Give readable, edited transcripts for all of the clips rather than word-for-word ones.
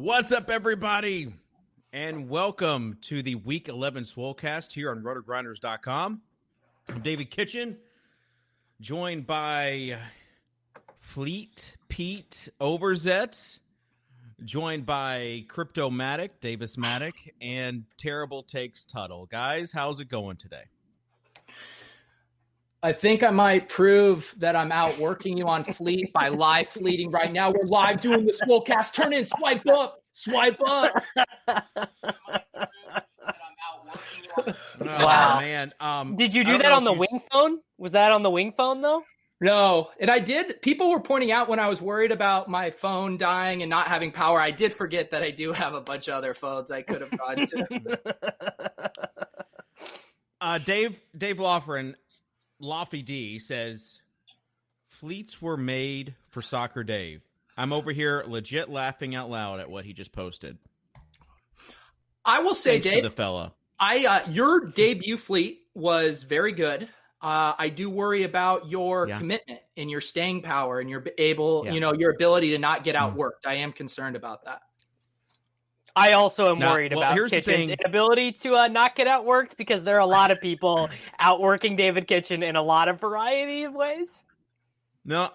What's up, everybody? And welcome to the Week 11 Swolecast here on rotogrinders.com. I'm David Kitchen, joined by Fleet Pete Overzet, joined by Crypto-Matic, Davis Matic, and Terrible Takes Tuttle. Guys, how's it going today? I think I might prove that I'm outworking you on Fleet by live fleeting right now. We're live doing the Swolecast. Turn in, swipe up, swipe up. Wow, man. Did you do that on the wing phone? Was that on the wing phone, though? No, and I did. People were pointing out when I was worried about my phone dying and not having power, I did forget that I do have a bunch of other phones I could have gone to. Dave Laughrin, Lofty D says, fleets were made for Soccer Dave. I'm over here legit laughing out loud at what he just posted. I will say, Thanks Dave, to the fella. Your debut fleet was very good. I do worry about your commitment and your staying power and your your ability to not get outworked. I am concerned about that. I also am worried about Kitchen's inability to not get outworked, because there are a lot of people outworking David Kitchen in a lot of variety of ways. No.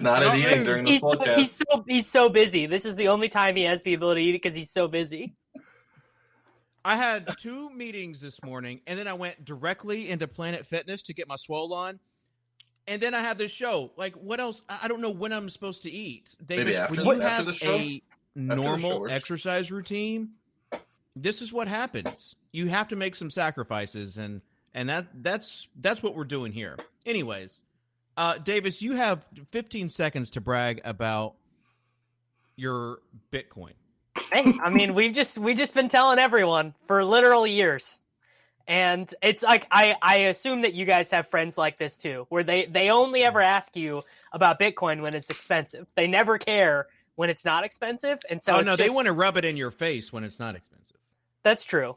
Not at eating during the podcast. He's so busy. This is the only time he has the ability to eat, because he's so busy. I had 2 meetings this morning, and then I went directly into Planet Fitness to get my swole on. And then I had this show. Like, what else? I don't know when I'm supposed to eat. Davis, when you have a normal exercise routine, this is what happens. You have to make some sacrifices, and that's what we're doing here. Anyways, Davis, you have 15 seconds to brag about your Bitcoin. Hey, I mean, we just been telling everyone for literal years. And it's like, I assume that you guys have friends like this too, where they only ever ask you about Bitcoin when it's expensive. They never care when it's not expensive. And so they want to rub it in your face when it's not expensive. That's true.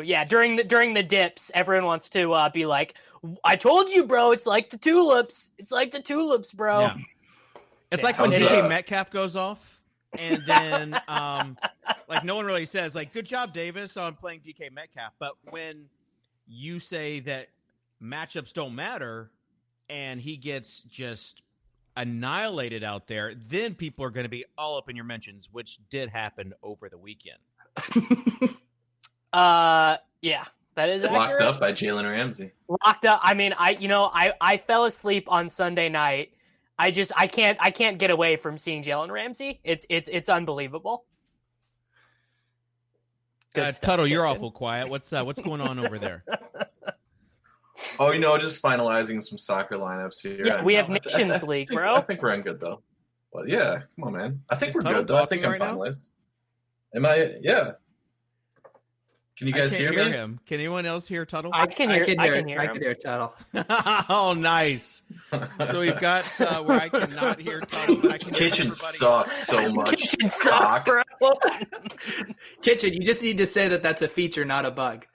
Yeah, during the dips, everyone wants to be like, I told you, bro, it's like the tulips. It's like the tulips, bro. Yeah. It's like when DK Metcalf goes off. And then, like, no one really says, like, good job, Davis, on playing DK Metcalf. But when you say that matchups don't matter and he gets just annihilated out there, then people are going to be all up in your mentions, which did happen over the weekend. Yeah, that is locked accurate. Up by Jalen Ramsey. Locked up. I mean, I fell asleep on Sunday night. I can't get away from seeing Jalen Ramsey. It's unbelievable. Tuttle, you're awful quiet. What's going on over there? Just finalizing some soccer lineups here. Yeah, we have Nations League, bro. I think we're in good though. Well, yeah, come on, man. I think we're good though. I think I'm finalized. Am I? Yeah. Can you guys hear me? Him. Can anyone else hear Tuttle? I can hear Tuttle. Oh, nice. So we've got where I cannot hear Tuttle, but I can hear Kitchen sucks so much. Kitchen sucks, bro. Kitchen, you just need to say that that's a feature, not a bug.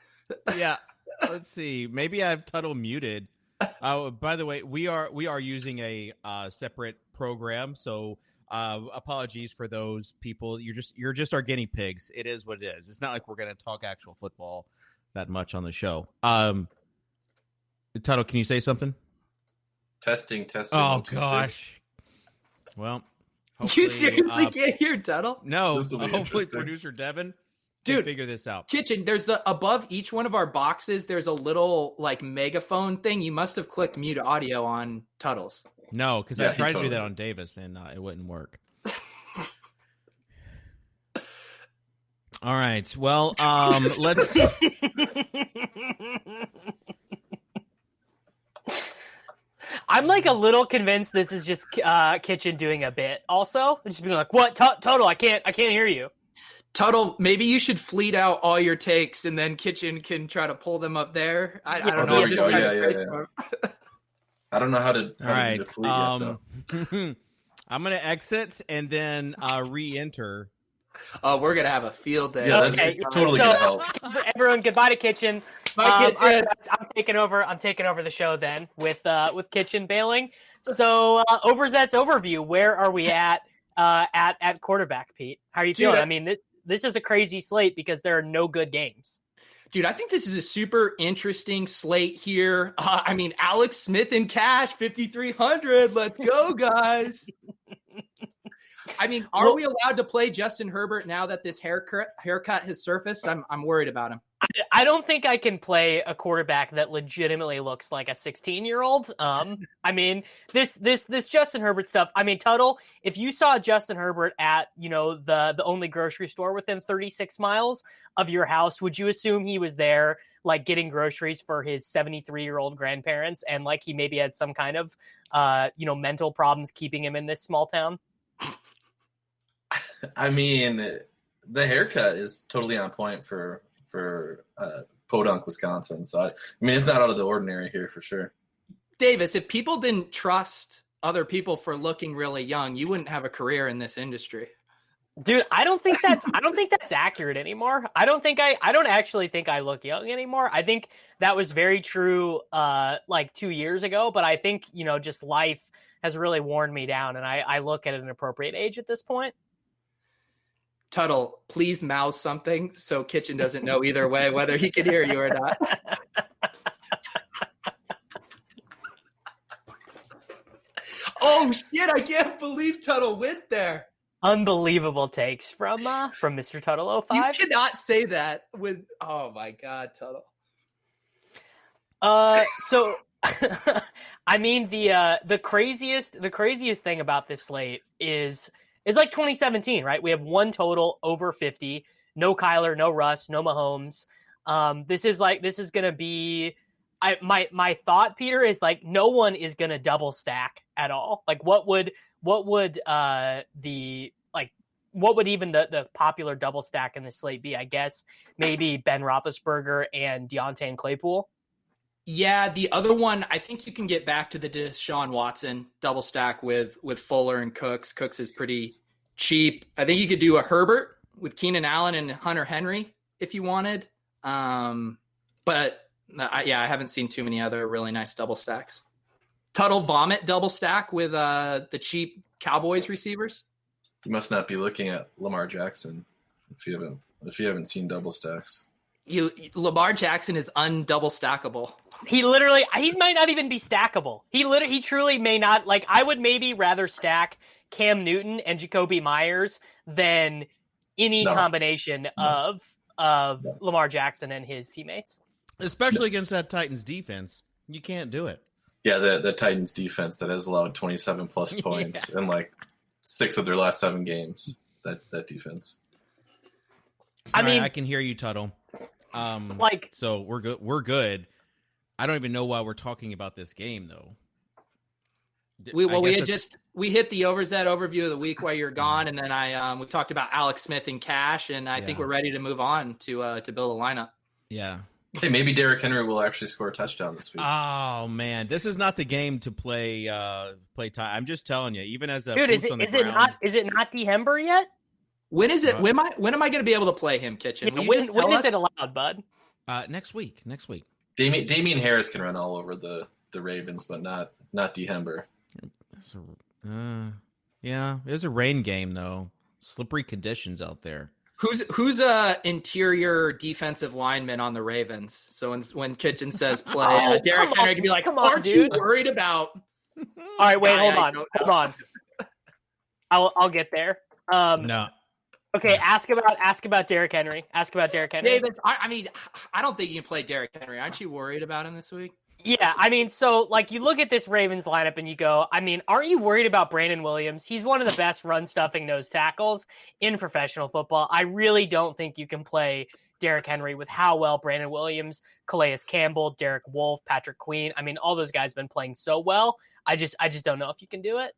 Yeah. Let's see. Maybe I have Tuttle muted. By the way, we are using a separate program, so apologies for those people. You're just our guinea pigs. It is what it is. It's not like we're going to talk actual football that much on the show. Tuttle, can you say something? Testing. Oh gosh. Well, you seriously can't hear Tuttle? No. Hopefully, producer Devin can figure this out. Kitchen, there's above each one of our boxes. There's a little like megaphone thing. You must have clicked mute audio on Tuttle's. No, because I tried to do that on Davis and it wouldn't work. All right. Well, let's. I'm like a little convinced this is just Kitchen doing a bit. Also, just being like, "What, Tuttle? I can't hear you." Tuttle, maybe you should fleet out all your takes, and then Kitchen can try to pull them up there. I don't know. There we go. Yeah. I don't know how to do the fleet yet, though. I'm going to exit and then re-enter. Oh, we're going to have a field day. Yeah, that's totally going to help. Everyone, goodbye to Kitchen. Bye, Kitchen. I'm taking over the show then with Kitchen bailing. So, Overzet's overview, where are we at? at quarterback, Pete? How are you feeling? I mean, this is a crazy slate because there are no good games. Dude, I think this is a super interesting slate here. I mean, Alex Smith in cash, 5,300. Let's go, guys. I mean, are we allowed to play Justin Herbert now that this haircut has surfaced? I'm worried about him. I don't think I can play a quarterback that legitimately looks like a 16-year-old. I mean, this Justin Herbert stuff. I mean, Tuttle, if you saw Justin Herbert at, the only grocery store within 36 miles of your house, would you assume he was there, like, getting groceries for his 73-year-old grandparents, and like he maybe had some kind of, mental problems keeping him in this small town? I mean, the haircut is totally on point for Podunk, Wisconsin. So, I mean, it's not out of the ordinary here for sure. Davis, if people didn't trust other people for looking really young, you wouldn't have a career in this industry. Dude, I don't think that's accurate anymore. I don't actually think I look young anymore. I think that was very true like 2 years ago, but I think, just life has really worn me down, and I look at an appropriate age at this point. Tuttle, please mouth something so Kitchen doesn't know either way whether he can hear you or not. Oh shit! I can't believe Tuttle went there. Unbelievable takes from Mr. Tuttle 05. You cannot say that with. Oh my God, Tuttle. So I mean, the craziest thing about this slate is. It's like 2017, right? We have one total over 50. No Kyler, no Russ, no Mahomes. This is going to be. My thought, Peter, is like no one is going to double stack at all. Like what would even the popular double stack in the slate be? I guess maybe Ben Roethlisberger and Deontay and Claypool. Yeah, the other one, I think you can get back to the Deshaun Watson double stack with Fuller and Cooks. Cooks is pretty cheap. I think you could do a Herbert with Keenan Allen and Hunter Henry if you wanted. But I haven't seen too many other really nice double stacks. Tuttle vomit double stack with the cheap Cowboys receivers. You must not be looking at Lamar Jackson if you haven't seen double stacks. Lamar Jackson is undouble stackable. He might not even be stackable. He truly may not. Like, I would maybe rather stack Cam Newton and Jacoby Myers than any combination of Lamar Jackson and his teammates. Especially against that Titans defense. You can't do it. Yeah, the Titans defense that has allowed 27 plus points in like 6 of their last 7 games. That defense. I mean, I can hear you, Tuttle. So we're good. We're good. I don't even know why we're talking about this game though. We hit the overset overview of the week while you're gone, and then we talked about Alex Smith in cash, and I think we're ready to move on to build a lineup. Yeah. Hey, maybe Derrick Henry will actually score a touchdown this week. Oh man, this is not the game to play tie. I'm just telling you, even as a dude, is it not DeHember yet? When is it? When am I going to be able to play him, Kitchen? Yeah, when is it allowed, bud? Next week. Damien Harris can run all over the Ravens, but not DeHember. It's a rain game though. Slippery conditions out there. Who's a interior defensive lineman on the Ravens? So when Kitchen says play, Derrick Henry can be like, "Aren't you worried about?" All right, wait, hold on. I'll get there. No. Okay, ask about Derrick Henry. David, I don't think you can play Derrick Henry. Aren't you worried about him this week? Yeah, I mean, so like you look at this Ravens lineup and you go, I mean, aren't you worried about Brandon Williams? He's one of the best run stuffing nose tackles in professional football. I really don't think you can play Derrick Henry with how well Brandon Williams, Calais Campbell, Derek Wolfe, Patrick Queen. I mean, all those guys have been playing so well. I just don't know if you can do it.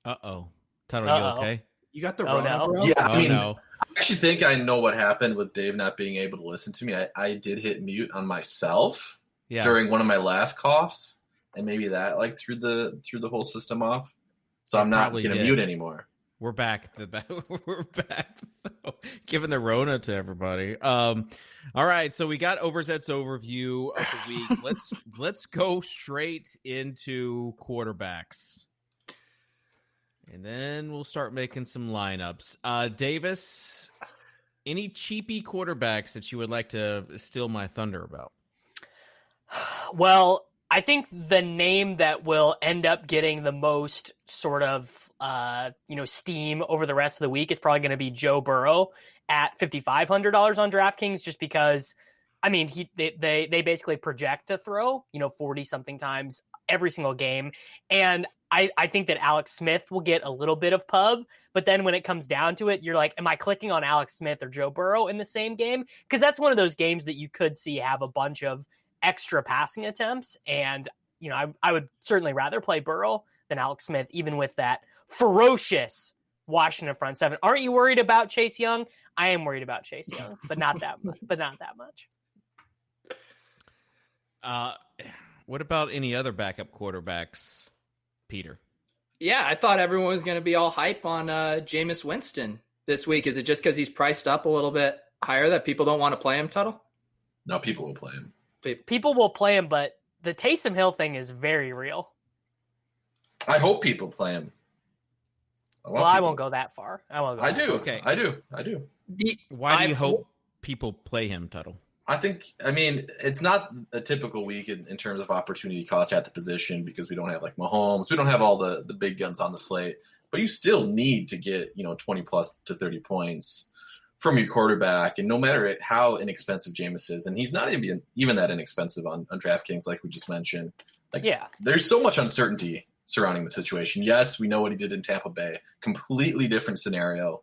Uh-oh. Tuttle, you okay? You got the Rona, bro? Yeah, I no. I actually think I know what happened with Dave not being able to listen to me. I did hit mute on myself during one of my last coughs, and maybe that threw the whole system off. So I'm not going to mute anymore. We're back. We're back. Giving the Rona to everybody. All right, so we got Overzet's overview of the week. Let's go straight into quarterbacks. And then we'll start making some lineups. Davis, any cheapy quarterbacks that you would like to steal my thunder about? Well, I think the name that will end up getting the most sort of steam over the rest of the week is probably going to be Joe Burrow at $5,500 on DraftKings, just because, I mean, they basically project to throw 40 something times every single game, and I think that Alex Smith will get a little bit of pub, but then when it comes down to it, you're like, am I clicking on Alex Smith or Joe Burrow in the same game? Because that's one of those games that you could see have a bunch of extra passing attempts, and I would certainly rather play Burrow than Alex Smith, even with that ferocious Washington front seven. Aren't you worried about Chase Young? I am worried about Chase Young, but not that much. What about any other backup quarterbacks, Peter? Yeah, I thought everyone was going to be all hype on Jameis Winston this week. Is it just because he's priced up a little bit higher that people don't want to play him, Tuttle? No, people will play him. People will play him, but the Taysom Hill thing is very real. I hope people play him. I won't go that far. I do. Okay. I do. Why do you hope people play him, Tuttle? It's not a typical week in terms of opportunity cost at the position because we don't have like Mahomes. We don't have all the big guns on the slate. But you still need to get 20 plus to 30 points from your quarterback. And no matter how inexpensive Jameis is, and he's not even that inexpensive on DraftKings like we just mentioned. There's so much uncertainty surrounding the situation. Yes, we know what he did in Tampa Bay. Completely different scenario.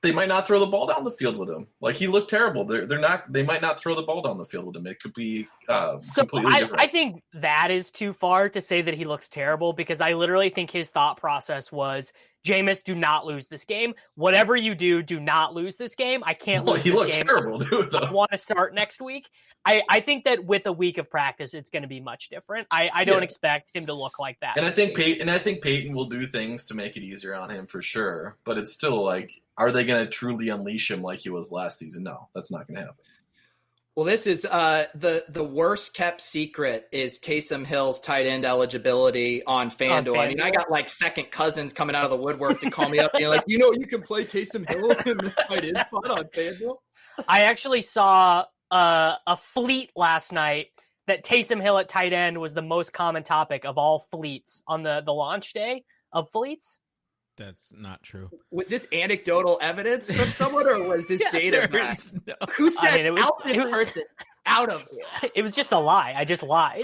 They might not throw the ball down the field with him. Like, he looked terrible. They might not throw the ball down the field with him. It could be completely different. I think that is too far to say that he looks terrible, because I literally think his thought process was, Jameis, do not lose this game. Whatever you do, do not lose this game. I can't lose this game. He looked terrible, dude. I want to start next week. I think that with a week of practice, it's going to be much different. I don't expect him to look like that. And I think Peyton will do things to make it easier on him for sure. But it's still like, are they going to truly unleash him like he was last season? No, that's not going to happen. Well, this is the worst kept secret is Taysom Hill's tight end eligibility on FanDuel. I mean, I got like second cousins coming out of the woodwork to call me up, being like, you can play Taysom Hill in the tight end spot on FanDuel. I actually saw a fleet last night that Taysom Hill at tight end was the most common topic of all fleets on the launch day of fleets. That's not true. Was this anecdotal evidence from someone, or was this data? No. Who said person out of here? It was just a lie. I just lied.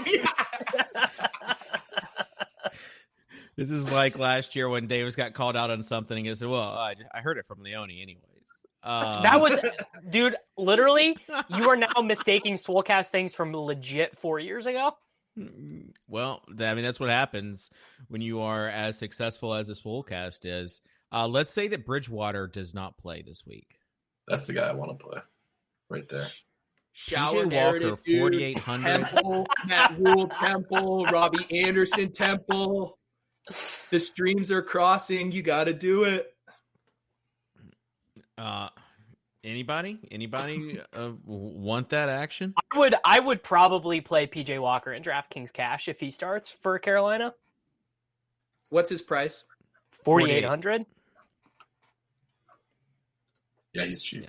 This is like last year when Davis got called out on something and he said, well, I heard it from Leone anyways. That was, dude, literally, you are now mistaking Swolecast things from legit 4 years ago. Well, that's what happens when you are as successful as this Swolecast is. Let's say that Bridgewater does not play this week. That's the guy I want to play right there. Shower Walker, 4,800. Temple, Matt Rule, Temple, Robbie Anderson, Temple. The streams are crossing. You got to do it. Anybody want that action? I would probably play PJ Walker in DraftKings cash if he starts for Carolina. What's his price? 4,800. Yeah, he's cheap. Yeah.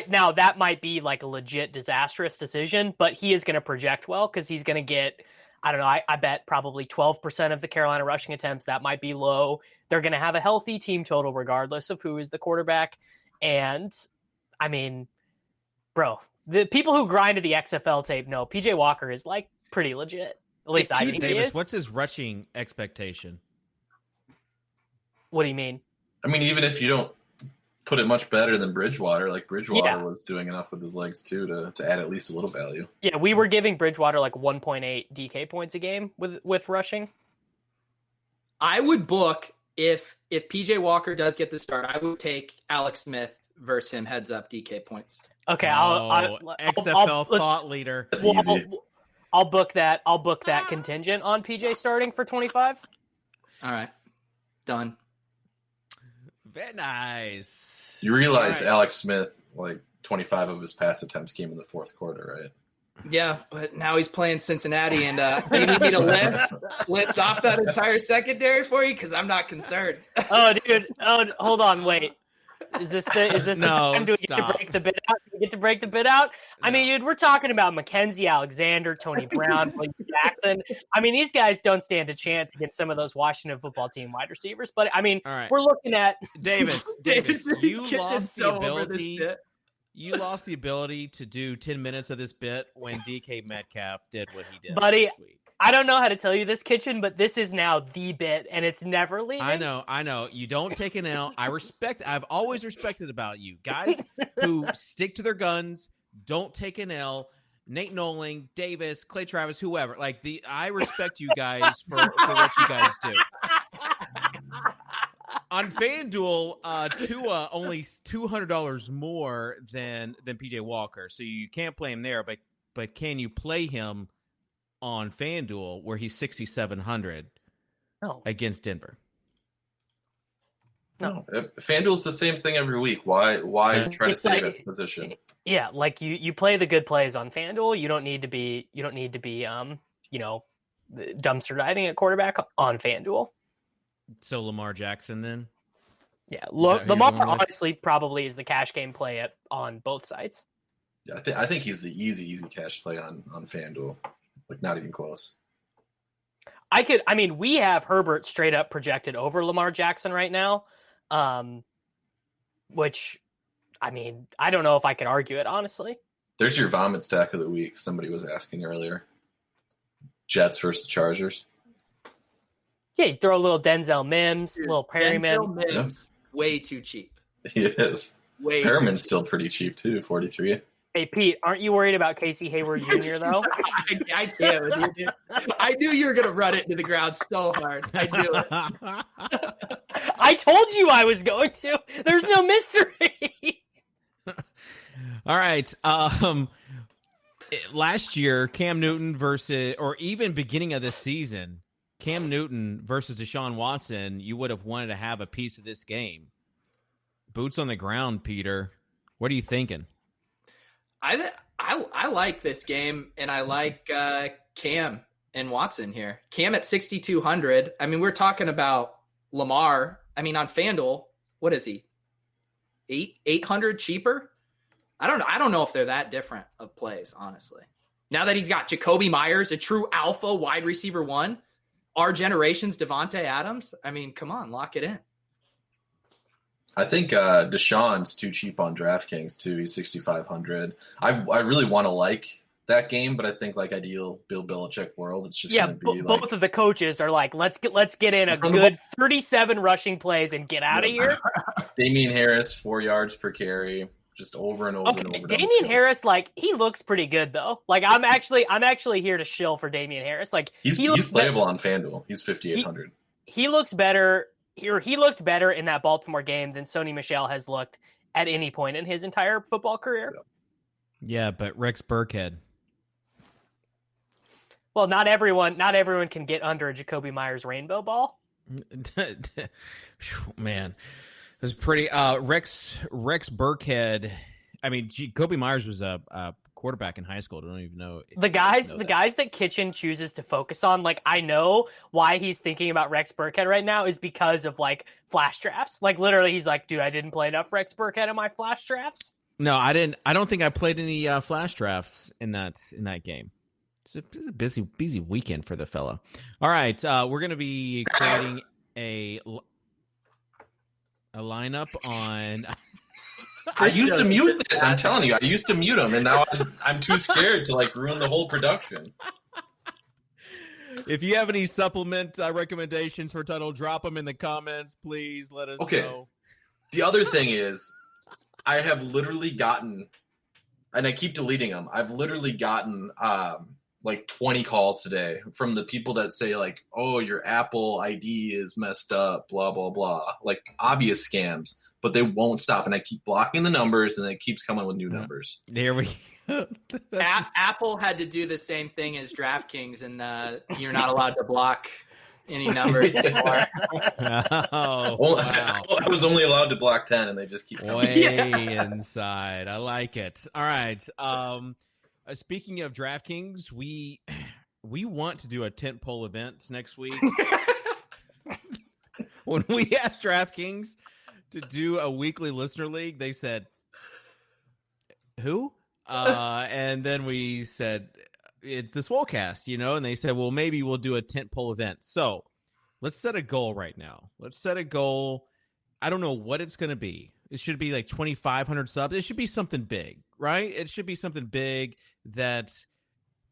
Now that might be like a legit disastrous decision, but he is going to project well because he's going to get, I don't know, I bet probably 12% of the Carolina rushing attempts. That might be low. They're going to have a healthy team total regardless of who is the quarterback. And I mean, bro, the people who grinded the XFL tape know PJ Walker is like pretty legit. At least I think he is. What's his rushing expectation? What do you mean? I mean, even if you don't put it much better than Bridgewater, like Bridgewater was doing enough with his legs too to add at least a little value. Yeah, we were giving Bridgewater like 1.8 DK points a game with rushing. I would book if PJ Walker does get the start, I would take Alex Smith versus him heads up DK points. Okay, XFL thought leader. That's easy. I'll book that. I'll book that contingent on PJ starting for 25. All right, done. Very nice. You realize Alex Smith, like 25 of his pass attempts came in the fourth quarter, right? Yeah, but now he's playing Cincinnati, and they need me to list off that entire secondary for you because I'm not concerned. Oh, dude. Oh, hold on. Wait. Is this the time? Do we get to break the bid out? Do we get to break the bid out? I mean, dude, we're talking about Mackenzie Alexander, Tony Brown, William Jackson. I mean, these guys don't stand a chance against some of those Washington football team wide receivers. But I mean, we're looking at Davis. You lost the ability. You lost the ability to do 10 minutes of this bit when DK Metcalf did what he did, buddy. This week. I don't know how to tell you this, Kitchen, but this is now the bit, and it's never leaving. I know. You don't take an L. I've always respected about you. Guys who stick to their guns, don't take an L. Nate Noling, Davis, Clay Travis, whoever. I respect you guys for what you guys do. On FanDuel, Tua only $200 more than PJ Walker, so you can't play him there, but can you play him on FanDuel where he's $6,700 against Denver? No. FanDuel's the same thing every week. Why try to save a position? Yeah, like you play the good plays on FanDuel. You don't need to be dumpster diving at quarterback on FanDuel. So Lamar Jackson then? Yeah, Lamar honestly probably is the cash game play on both sides. Yeah, I think he's the easy cash play on FanDuel. Like, not even close. We have Herbert straight up projected over Lamar Jackson right now, which, I mean, I don't know if I could argue it, honestly. There's your vomit stack of the week. Somebody was asking earlier. Jets versus Chargers. Yeah, you throw a little Denzel Mims, a little Perryman. Denzel Mims, way too cheap. He is. Perryman's still pretty cheap, too, 43. Hey, Pete, aren't you worried about Casey Hayward Jr., though? I can't with you, dude. I knew you were going to run it into the ground so hard. I knew it. I told you I was going to. There's no mystery. All right. Last year, Cam Newton versus, or even beginning of this season, Cam Newton versus Deshaun Watson, you would have wanted to have a piece of this game. Boots on the ground, Peter. What are you thinking? I like this game, and I like Cam and Watson here. Cam at 6,200. I mean, we're talking about Lamar. I mean, on FanDuel, what is he? 800 cheaper? I don't know if they're that different of plays, honestly. Now that he's got Jacoby Myers, a true alpha wide receiver one, our generation's Devontae Adams. I mean, come on, lock it in. I think Deshaun's too cheap on DraftKings too. He's 6,500. I really want to like that game, but I think like ideal Bill Belichick world, it's just going to be both of the coaches are like, let's get in a good 37 rushing plays and get out of here. Damian Harris, 4 yards per carry, just over and over and over. Damian Harris, like, he looks pretty good though. Like, I'm actually here to shill for Damian Harris. Like, he's playable on FanDuel. He's 5,800. He looks better. He looked better in that Baltimore game than Sony Michel has looked at any point in his entire football career. Yeah, but Rex Burkhead. Well, not everyone can get under a Jacoby Myers rainbow ball. Man, that's pretty. Rex Burkhead. I mean, Jacoby Myers was a quarterback in high school. I don't even know the guys that Kitchen chooses to focus on. Like, I know why he's thinking about Rex Burkhead right now is because of like flash drafts. Like, literally, he's like, dude, I didn't play enough Rex Burkhead in my flash drafts. No, I didn't. I don't think I played any flash drafts in that game. It's a busy weekend for the fella. All right, we're gonna be creating a lineup on. I used to mute this. I'm telling you, I used to mute them, and now I'm too scared to like ruin the whole production. If you have any supplement recommendations for title, drop them in the comments, please. Let us know. The other thing is, I have literally gotten, and I keep deleting them. I've literally gotten like 20 calls today from the people that say like, "Oh, your Apple ID is messed up," blah blah blah, like obvious scams. But they won't stop, and I keep blocking the numbers, and it keeps coming with new numbers. There we go. Apple had to do the same thing as DraftKings, and you're not allowed to block any numbers anymore. Oh, wow. I was only allowed to block 10, and they just keep coming. Way inside. I like it. All right. Speaking of DraftKings, we want to do a tentpole event next week. When we asked DraftKings to do a weekly listener league, they said, "Who?" And then we said, "It's the Swolecast," and they said, "Well, maybe we'll do a tentpole event." So let's set a goal right now. Let's set a goal. I don't know what it's going to be. It should be like 2,500 subs. It should be something big, right? It should be something big that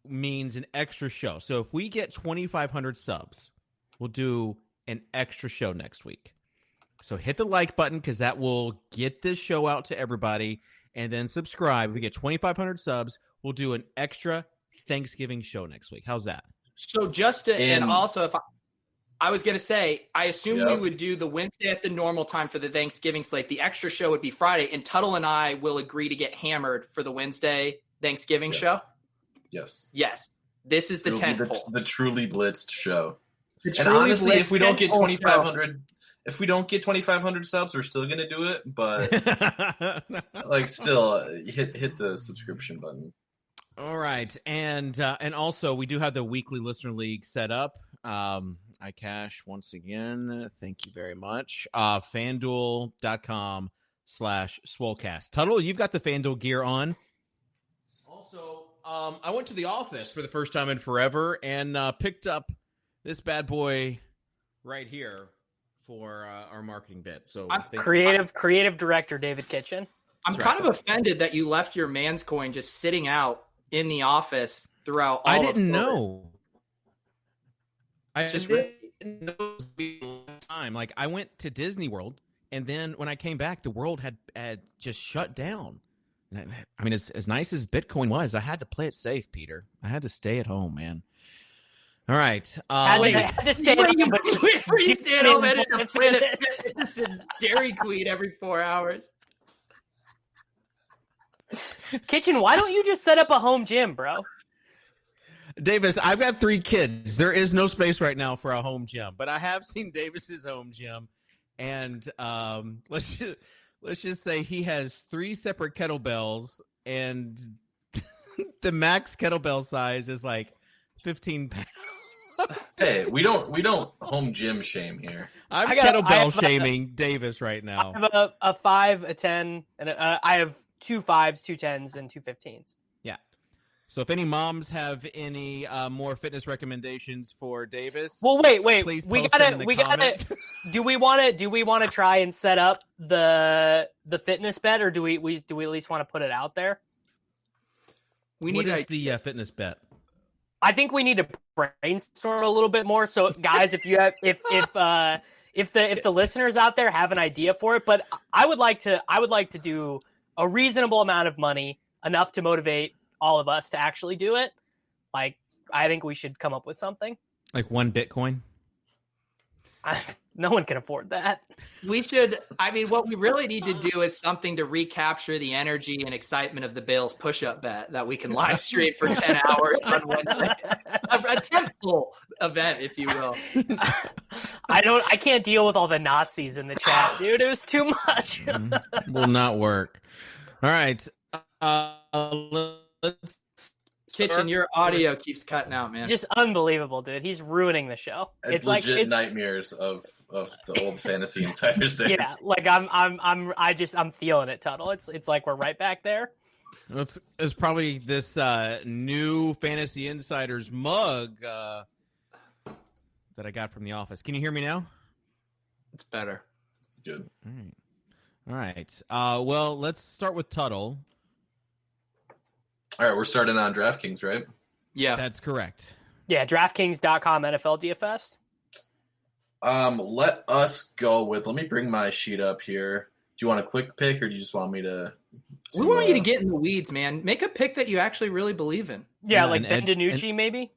means an extra show. So if we get 2,500 subs, we'll do an extra show next week. So hit the like button because that will get this show out to everybody, and then subscribe. If we get 2,500 subs, we'll do an extra Thanksgiving show next week. How's that? So and also if I was going to say, I assume we would do the Wednesday at the normal time for the Thanksgiving slate. The extra show would be Friday, and Tuttle and I will agree to get hammered for the Wednesday Thanksgiving show. Yes. This is the tentpole. The truly blitzed show. And honestly, if we don't get 2,500 subs, we're still going to do it. But still hit the subscription button. All right. And also we do have the weekly listener league set up. iCash once again. Thank you very much. FanDuel.com/Swolecast. Tuttle, you've got the FanDuel gear on. Also, I went to the office for the first time in forever and picked up this bad boy right here for our marketing bit. So creative director David Kitchen. I'm kind of offended that you left your man's coin just sitting out in the office throughout all I of didn't COVID. know. I just didn't know time. Like I went to Disney World, and then when I came back, the world had just shut down. And I mean, as nice as Bitcoin was, I had to play it safe, Peter. I had to stay at home, man. All right. Had to stay at home, but you stay at home and Planet Fitness and Dairy Queen every 4 hours. Kitchen, why don't you just set up a home gym, bro? Davis, I've got 3 kids. There is no space right now for a home gym, but I have seen Davis's home gym, and let's just say he has 3 separate kettlebells, and the max kettlebell size is like 15 pounds. Hey, we don't home gym shame here. I'm kettlebell shaming Davis right now. I have a 5, a 10, and I have 2 5s, 2 10s, and 2 15s. Yeah. So if any moms have any more fitness recommendations for Davis, well, wait, please we post them in the gotta. comments. Do we want to try and set up the fitness bet, or do we at least want to put it out there? What is the fitness bet? I think we need to brainstorm a little bit more. So, guys, if you have if the listeners out there have an idea for it, but I would like to do a reasonable amount of money, enough to motivate all of us to actually do it. Like, I think we should come up with something. Like 1 Bitcoin? No one can afford that. We should. I mean, what we really need to do is something to recapture the energy and excitement of the Bills push-up bet that we can live stream for 10 hours on Wednesday. A tentpole event, if you will. I can't deal with all the Nazis in the chat, dude. It was too much. Will not work. All right. Let's Kitchen, your audio keeps cutting out, man. Just unbelievable, dude. He's ruining the show. It's legit nightmares of the old Fantasy Insiders days. Yeah, like I'm feeling it, Tuttle. It's like we're right back there. It's probably this new Fantasy Insiders mug that I got from the office. Can you hear me now? It's better. It's good. All right. Well, let's start with Tuttle. All right, we're starting on DraftKings, right? Yeah. That's correct. Yeah, DraftKings.com NFL DFS. Let us go with, let me bring my sheet up here. Do you want a quick pick, or do you just want me to we want you to get in the weeds, man. Make a pick that you actually really believe in. Yeah, like Ben DiNucci, maybe?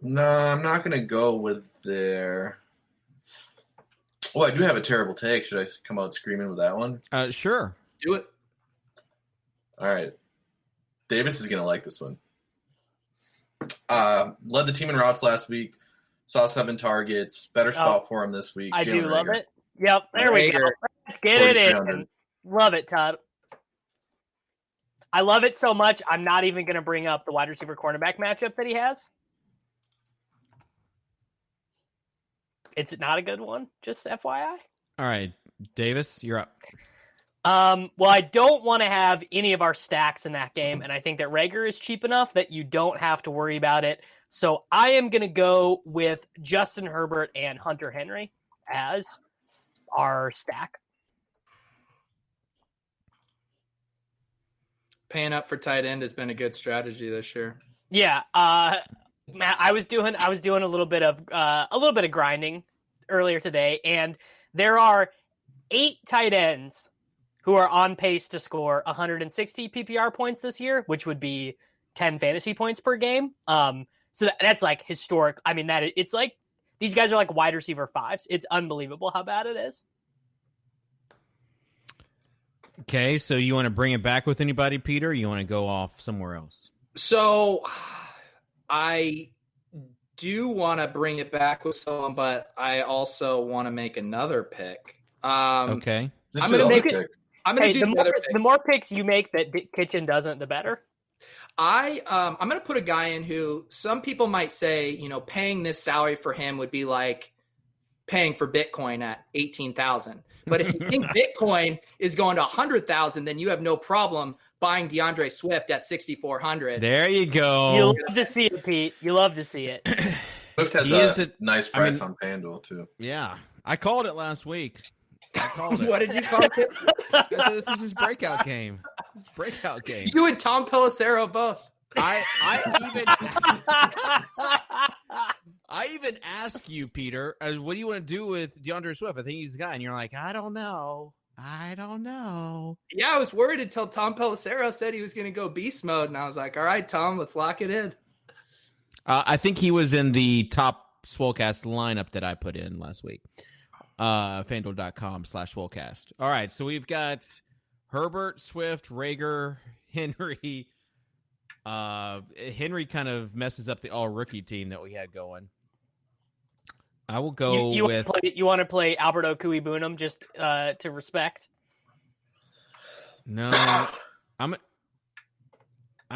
No, I'm not going to go with there. Oh, I do have a terrible take. Should I come out screaming with that one? Sure. Do it. All right. Davis is going to like this one. Led the team in routes last week. Saw 7 targets. Better spot for him this week. I Jalen do love Reagor. it. Yep, there we go. Let's get it in. Love it, Todd. I love it so much, I'm not even going to bring up the wide receiver cornerback matchup that he has. It's not a good one, just FYI. All right, Davis, you're up. Well, I don't want to have any of our stacks in that game, and I think that Rager is cheap enough that you don't have to worry about it. So I am going to go with Justin Herbert and Hunter Henry as our stack. Paying up for tight end has been a good strategy this year. Yeah, Matt, I was doing a little bit of grinding earlier today, and there are 8 tight ends who are on pace to score 160 PPR points this year, which would be 10 fantasy points per game. So that's like historic. I mean, it's like these guys are like wide receiver 5s. It's unbelievable how bad it is. Okay, so you want to bring it back with anybody, Peter? Or you want to go off somewhere else? So I do want to bring it back with someone, but I also want to make another pick. Okay. I'm going to make it. I'm going to do the more picks you make that Kitchen doesn't, the better. I'm going to put a guy in who some people might say, paying this salary for him would be like paying for Bitcoin at 18,000. But if you think Bitcoin is going to 100,000, then you have no problem buying DeAndre Swift at 6,400. There you go. You love to see it, Pete. You love to see it. Swift has a nice price on FanDuel too. Yeah, I called it last week. I called it. What did you call it? I said this is his breakout game. You and Tom Pelissero both. I even asked you, Peter, what do you want to do with DeAndre Swift? I think he's the guy. And you're like, I don't know. Yeah, I was worried until Tom Pelissero said he was going to go beast mode. And I was like, all right, Tom, let's lock it in. I think he was in the top Swolecast lineup that I put in last week. FanDuel.com/Swolecast. All right, so we've got Herbert, Swift, Rager, Henry. Henry kind of messes up the all-rookie team that we had going. I will go with... You want to play Alberto Cuy-Bunum just to respect? No. I'm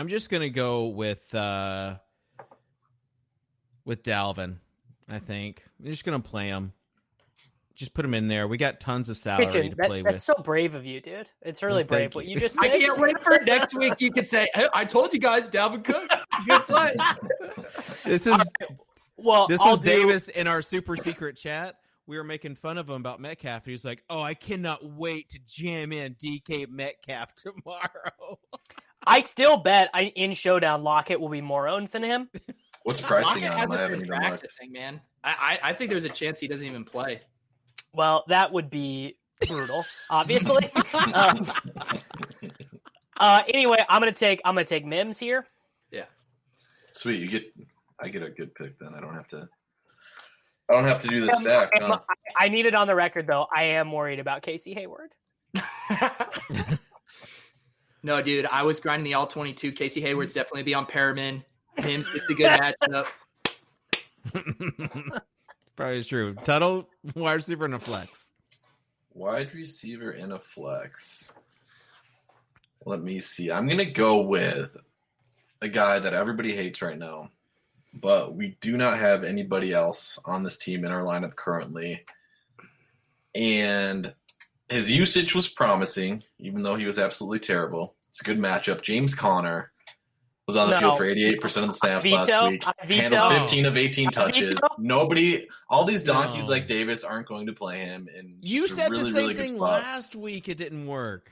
just going to go with Dalvin, I think. I'm just going to play him. Just put him in there. We got tons of salary to play with. That's so brave of you, dude. It's really brave what you just said. I can't wait for next week. You could say, hey, I told you guys, Dalvin Cook. Good play. This was Davis in our super secret chat. We were making fun of him about Metcalf. He was like, oh, I cannot wait to jam in DK Metcalf tomorrow. I still bet in Showdown Lockett will be more owned than him. What's pricing on him? I haven't been practicing, man. I think there's a chance he doesn't even play. Well, that would be brutal, obviously. Anyway, I'm gonna take Mims here. Yeah. Sweet. I get a good pick then. I don't have to do the stack. Huh? I need it on the record though. I am worried about Casey Hayward. No, dude, I was grinding the all 22. Casey Hayward's definitely be on Perriman. Mims gets a good matchup. Probably true. Tuttle, wide receiver and a flex. Wide receiver and a flex. Let me see. I'm going to go with a guy that everybody hates right now, but we do not have anybody else on this team in our lineup currently. And his usage was promising, even though he was absolutely terrible. It's a good matchup. James Conner was on the field for 88% of the snaps last week. Handled 15 of 18 touches. All these donkeys like Davis aren't going to play him. And you said the same thing last week. It didn't work.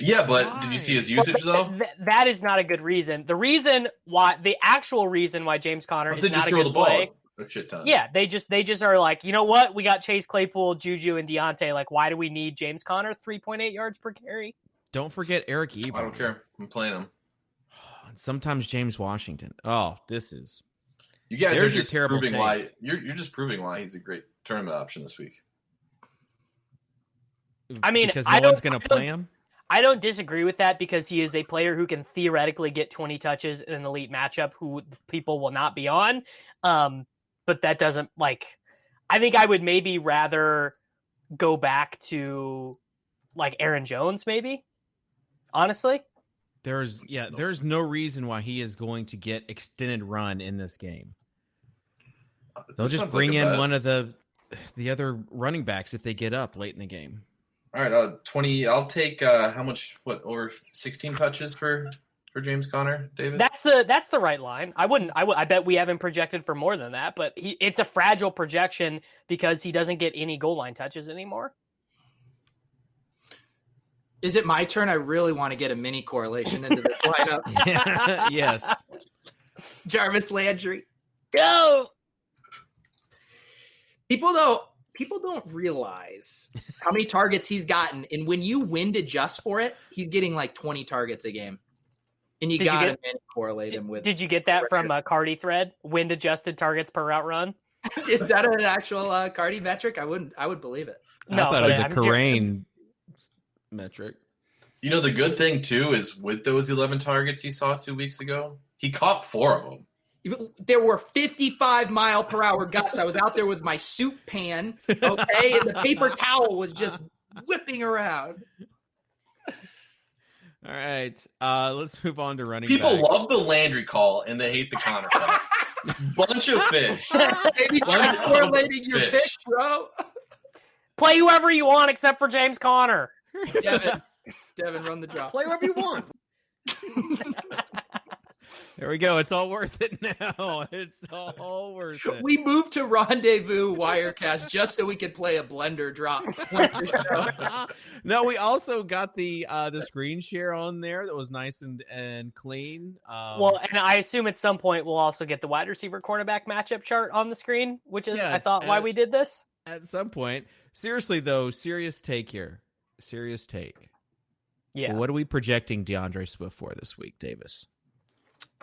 Yeah, but did you see his usage though? That is not a good reason. The actual reason why James Conner is not a good play. A shit ton. Yeah, they just are like, you know what? We got Chase Claypool, Juju, and Deontay. Like, why do we need James Conner 3.8 yards per carry? Don't forget Eric Ebron. I don't care. I'm playing him. Sometimes James Washington. Oh, this is. You guys are just proving why you're just proving why he's a great tournament option this week. I mean, because no one's going to play him. I don't disagree with that because he is a player who can theoretically get 20 touches in an elite matchup who people will not be on. But that doesn't I think I would maybe rather go back to Aaron Jones, maybe. Honestly. There's no reason why he is going to get extended run in this game. They'll just bring in one of the other running backs if they get up late in the game. All right, 20. I'll take how much? Over 16 touches for James Conner, David? That's the right line. I bet we haven't projected for more than that, but it's a fragile projection because he doesn't get any goal line touches anymore. Is it my turn? I really want to get a mini correlation into this lineup. Yes. Jarvis Landry. Go! People don't realize how many targets he's gotten. And when you wind adjust for it, he's getting like 20 targets a game. And you got to correlate him with. Did you get that from a Cardi thread? Wind adjusted targets per route run? Is that an actual Cardi metric? I would believe it. No, I thought it was a Kerrane metric. You know, the good thing too is with those 11 targets he saw 2 weeks ago, he caught 4 of them. There were 55-mile-per-hour gusts. I was out there with my soup pan, okay, and the paper towel was just whipping around. All right, let's move on to running People back. love the Landry call, and they hate the Conner call. Bunch of fish. Maybe try correlating your pick, bro. Play whoever you want except for James Conner. Devin, run the drop. Play whoever you want. There we go. It's all worth it now. It's all worth it. We moved to Rendezvous Wirecast just so we could play a blender drop. No, we also got the screen share on there that was nice and clean. Well, and I assume at some point we'll also get the wide receiver cornerback matchup chart on the screen, which is I thought why we did this. At some point. Seriously though, serious take here. Serious take. Yeah. What are we projecting DeAndre Swift for this week, Davis?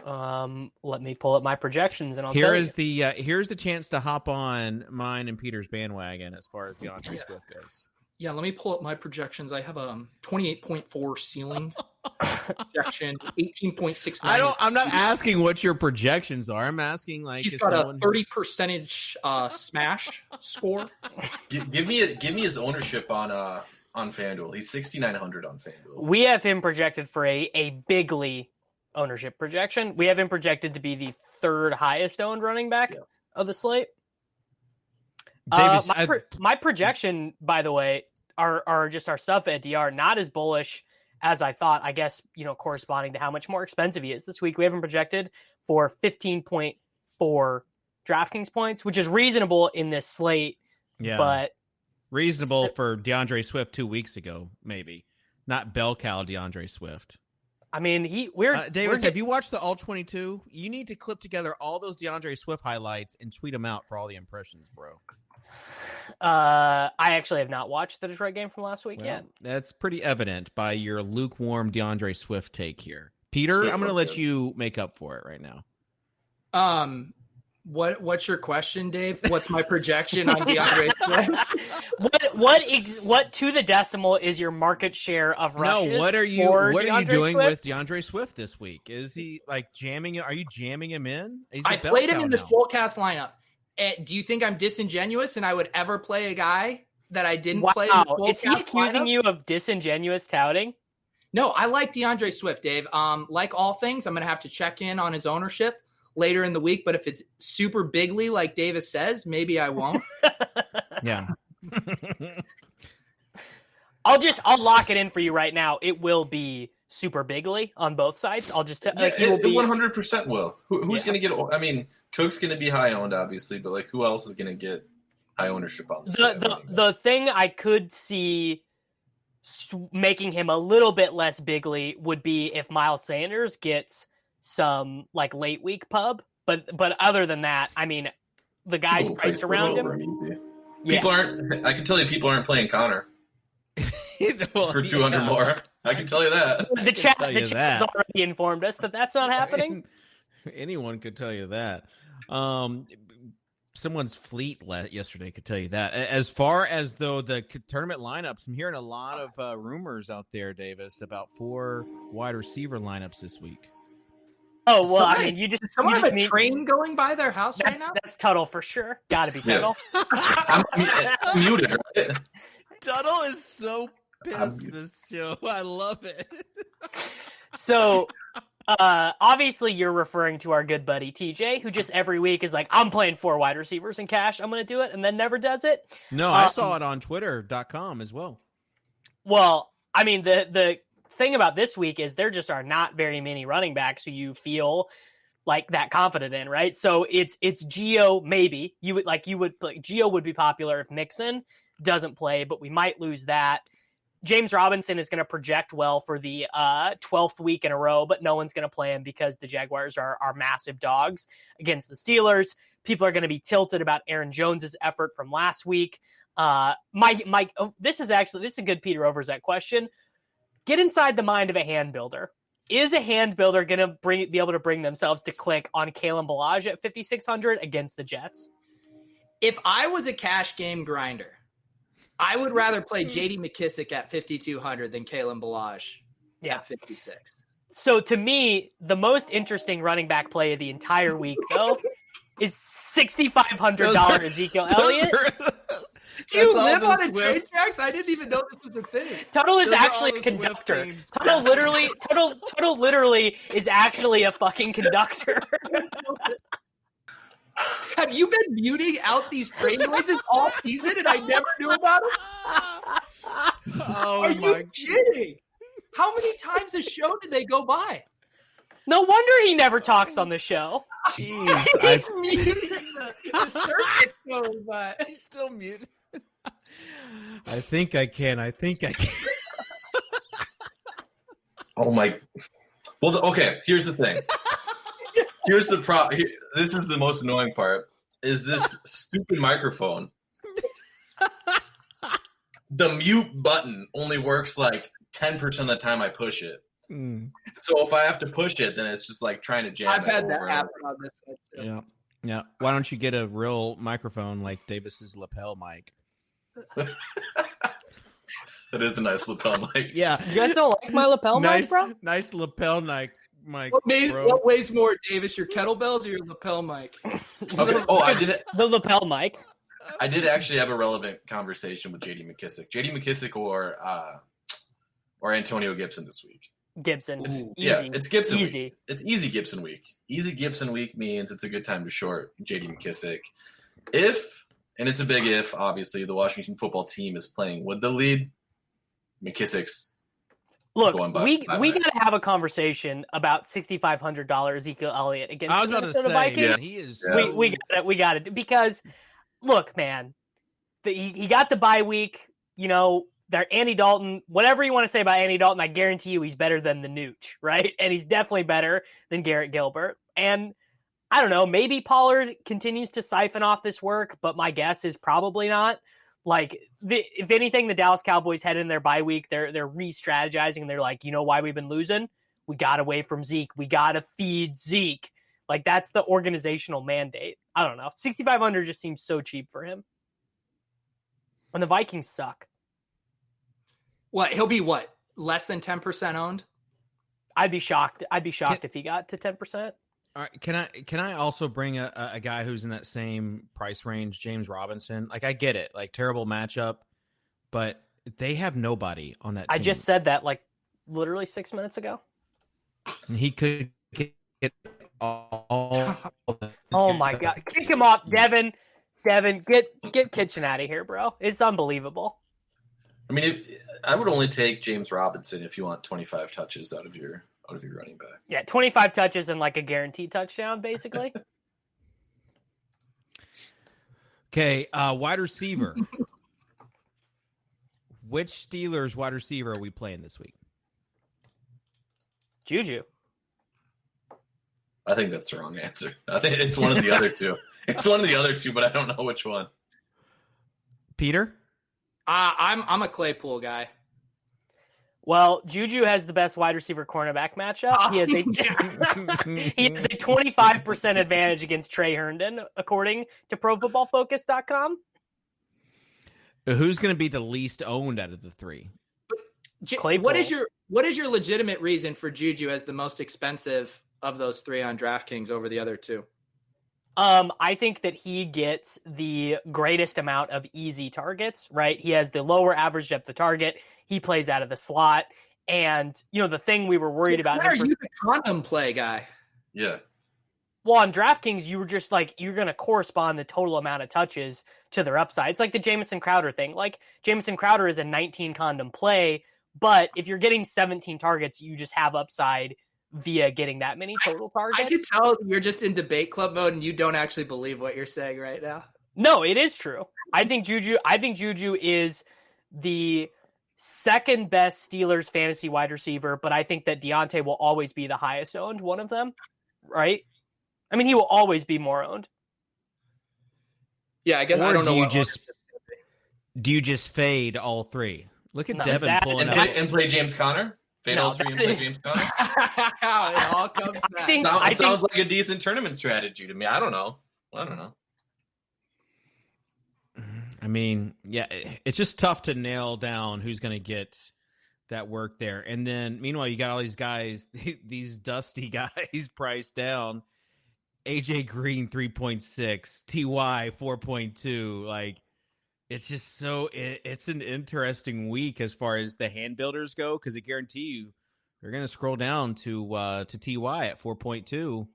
Let me pull up my projections and I'll tell you. Here's the chance to hop on mine and Peter's bandwagon as far as DeAndre Swift goes. Yeah, let me pull up my projections. I have a 28.4 ceiling projection, 18.69. I'm not asking what your projections are. I'm asking like he's got a 30% smash score. Give me his ownership on FanDuel. He's 6,900 on FanDuel. We have him projected for a bigly ownership projection. We have him projected to be the third highest owned running back of the slate. Davis, my projection, by the way, are just our stuff at DR not as bullish as I thought. I guess, corresponding to how much more expensive he is this week. We have him projected for 15.4 DraftKings points, which is reasonable in this slate. Yeah, but reasonable for DeAndre Swift 2 weeks ago, maybe not bell cow DeAndre Swift. I mean, Davis, have you watched the All 22? You need to clip together all those DeAndre Swift highlights and tweet them out for all the impressions, bro. I actually have not watched the Detroit game from last week yet. That's pretty evident by your lukewarm DeAndre Swift take here. Peter, I'm going to let you make up for it right now. What's your question, Dave? What's my projection on DeAndre Swift? What to the decimal is your market share of rushes? No, what are you doing Swift? with DeAndre Swift this week? Is he like jamming? Are you jamming him in? I played him in the Swolecast lineup. Do you think I'm disingenuous and I would ever play a guy that I didn't play in the Swolecast Is he accusing you of disingenuous touting? No, I like DeAndre Swift, Dave. Like all things, I'm going to have to check in on his ownership later in the week, but if it's super bigly like Davis says, maybe I won't. Yeah. I'll lock it in for you right now. It will be super bigly on both sides. I'll just it will be 100% will. Who's going to get? I mean, Cook's going to be high owned, obviously, but like, who else is going to get high ownership on this? The thing I could see making him a little bit less bigly would be if Miles Sanders gets some like late week pub, but other than that, I mean, the guys priced around him. People aren't. I can tell you, people aren't playing Connor for 200 more. I can tell you that. The chat has already informed us that that's not happening. Anyone could tell you that. Someone's fleet yesterday could tell you that. As far as though the tournament lineups, I'm hearing a lot of rumors out there, Davis, about 4 wide receiver lineups this week. Oh, well, I mean, you just have a train going by their house right now? That's Tuttle for sure. Gotta be Tuttle. I'm muted, right? Tuttle is so pissed this show. I love it. So obviously you're referring to our good buddy TJ, who just every week is like, I'm playing 4 wide receivers in cash, I'm going to do it, and then never does it. No, I saw it on twitter.com as well. Well, I mean, the thing about this week is there just are not very many running backs who you feel like that confident in, right? So it's Gio, maybe. Gio would be popular if Mixon doesn't play, but we might lose that. James Robinson is going to project well for the 12th week in a row, but no one's going to play him because the Jaguars are massive dogs against the Steelers. People are going to be tilted about Aaron Jones's effort from last week. Mike, this is a good Peter Overzet question. Get inside the mind of a hand builder. Is a hand builder going to be able to bring themselves to click on Kalen Ballage at 5,600 against the Jets? If I was a cash game grinder, I would rather play J.D. McKissic at 5,200 than Kalen Ballage at 56. So to me, the most interesting running back play of the entire week, though, is $6,500 Ezekiel Elliott. Do you live on a train tracks? I didn't even know this was a thing. Tuttle is actually a conductor. Tuttle literally is actually a fucking conductor. Have you been muting out these train noises all season and I never knew about them? Are you kidding? How many times a show did they go by? No wonder he never talks on the show. Jeez, He's muting the circus going by. He's still muted. I think I can. Oh my. Well, okay, here's the thing. Here's the problem. This is the most annoying part, is this stupid microphone. The mute button only works like 10% of the time I push it. So if I have to push it, then it's just like trying to jam I've it had over that happen on this one too. Yeah. Why don't you get a real microphone like Davis's lapel mic? That is a nice lapel mic. Yeah. You guys don't like my lapel mic, bro? Nice lapel mic. What weighs more, Davis, your kettlebells or your lapel mic? Okay. Oh, I did it. The lapel mic. I did actually have a relevant conversation with J.D. McKissic. J.D. McKissic or Antonio Gibson this week. Gibson. It's Gibson easy. week. It's easy Gibson week. Easy Gibson week means it's a good time to short J.D. McKissic. And it's a big if, obviously, the Washington football team is playing with the lead. McKissic's going by. We got to have a conversation about $6,500 Ezekiel Elliott against I was about the to Minnesota say, Vikings. man, he is. Yes. We got it. Because, look, man, he got the bye week. You know, Andy Dalton, whatever you want to say about Andy Dalton, I guarantee you he's better than the Nooch, right? And he's definitely better than Garrett Gilbert. And I don't know, maybe Pollard continues to siphon off this work, but my guess is probably not. Like, if anything, the Dallas Cowboys head in their bye week, they're re-strategizing. They're like, you know why we've been losing? We got away from Zeke. We got to feed Zeke. Like, that's the organizational mandate. I don't know. 6,500 just seems so cheap for him. And the Vikings suck. What? He'll be what? Less than 10% owned? I'd be shocked. If he got to 10%. All right, can I also bring a guy who's in that same price range, James Robinson? Like, I get it, like terrible matchup, but they have nobody on that team. I just said that like literally 6 minutes ago. And he could get all. Oh my god, kick him off, Devin. Get Kitchen out of here, bro. It's unbelievable. I mean, I would only take James Robinson if you want 25 touches out of your running back. Yeah, 25 touches and like a guaranteed touchdown, basically. Okay, wide receiver. Which Steelers wide receiver are we playing this week? Juju. I think that's the wrong answer. I think it's one of the other two. It's one of the other two, but I don't know which one. Peter? I'm a Claypool guy. Well, Juju has the best wide receiver cornerback matchup. He has a 25% advantage against Trey Herndon, according to ProFootballFocus.com. Who's going to be the least owned out of the three? Claypool. What is your legitimate reason for Juju as the most expensive of those three on DraftKings over the other two? I think that he gets the greatest amount of easy targets, right? He has the lower average depth of target. He plays out of the slot. And, the thing we were worried about. Are you the condom play guy? Yeah. Well, on DraftKings, you were just like, you're going to correspond the total amount of touches to their upside. It's like the Jamison Crowder thing. Like, Jamison Crowder is a 19 condom play, but if you're getting 17 targets, you just have upside via getting that many total targets. I can tell you're just in debate club mode and you don't actually believe what you're saying right now. No, it is true. I think Juju is the second best Steelers fantasy wide receiver, but I think that Deontay will always be the highest owned one of them, right? I mean, he will always be more owned. Yeah, I guess I don't know. Do you just fade all three? Look at Devin pulling up. And play James Conner? Fade all three and play James Conner? It all comes back. Sounds like a decent tournament strategy to me. I don't know. I mean, yeah, it's just tough to nail down who's going to get that work there. And then, meanwhile, you got all these guys, these dusty guys priced down. AJ Green 3.6, TY 4.2. Like, it's just it's an interesting week as far as the hand builders go, because I guarantee you they're going to scroll down to TY at 4.2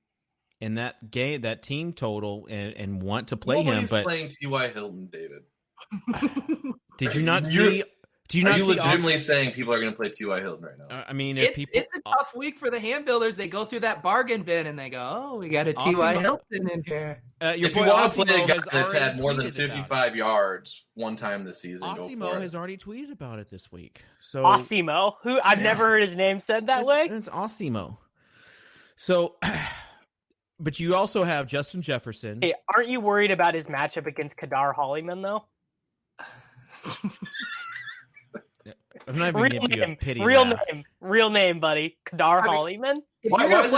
in that game, that team total, and want to play him. But playing T.Y. Hilton, David. Did you not see? Do you not see legitimately saying people are going to play T.Y. Hilton right now? I mean, it's a tough week for the hand builders. They go through that bargain bin and they go, "Oh, we got a T.Y. Hilton in here." If you want to play a guy that's had more than 55 yards one time this season, Osimo has already tweeted about it this week. So Osimo, who I've never heard his name said that way. It's Osimo. So. But you also have Justin Jefferson. Hey, aren't you worried about his matchup against Kadar Hollyman, though? I'm not even giving you a pity real name, buddy. Kadar Hollyman. I was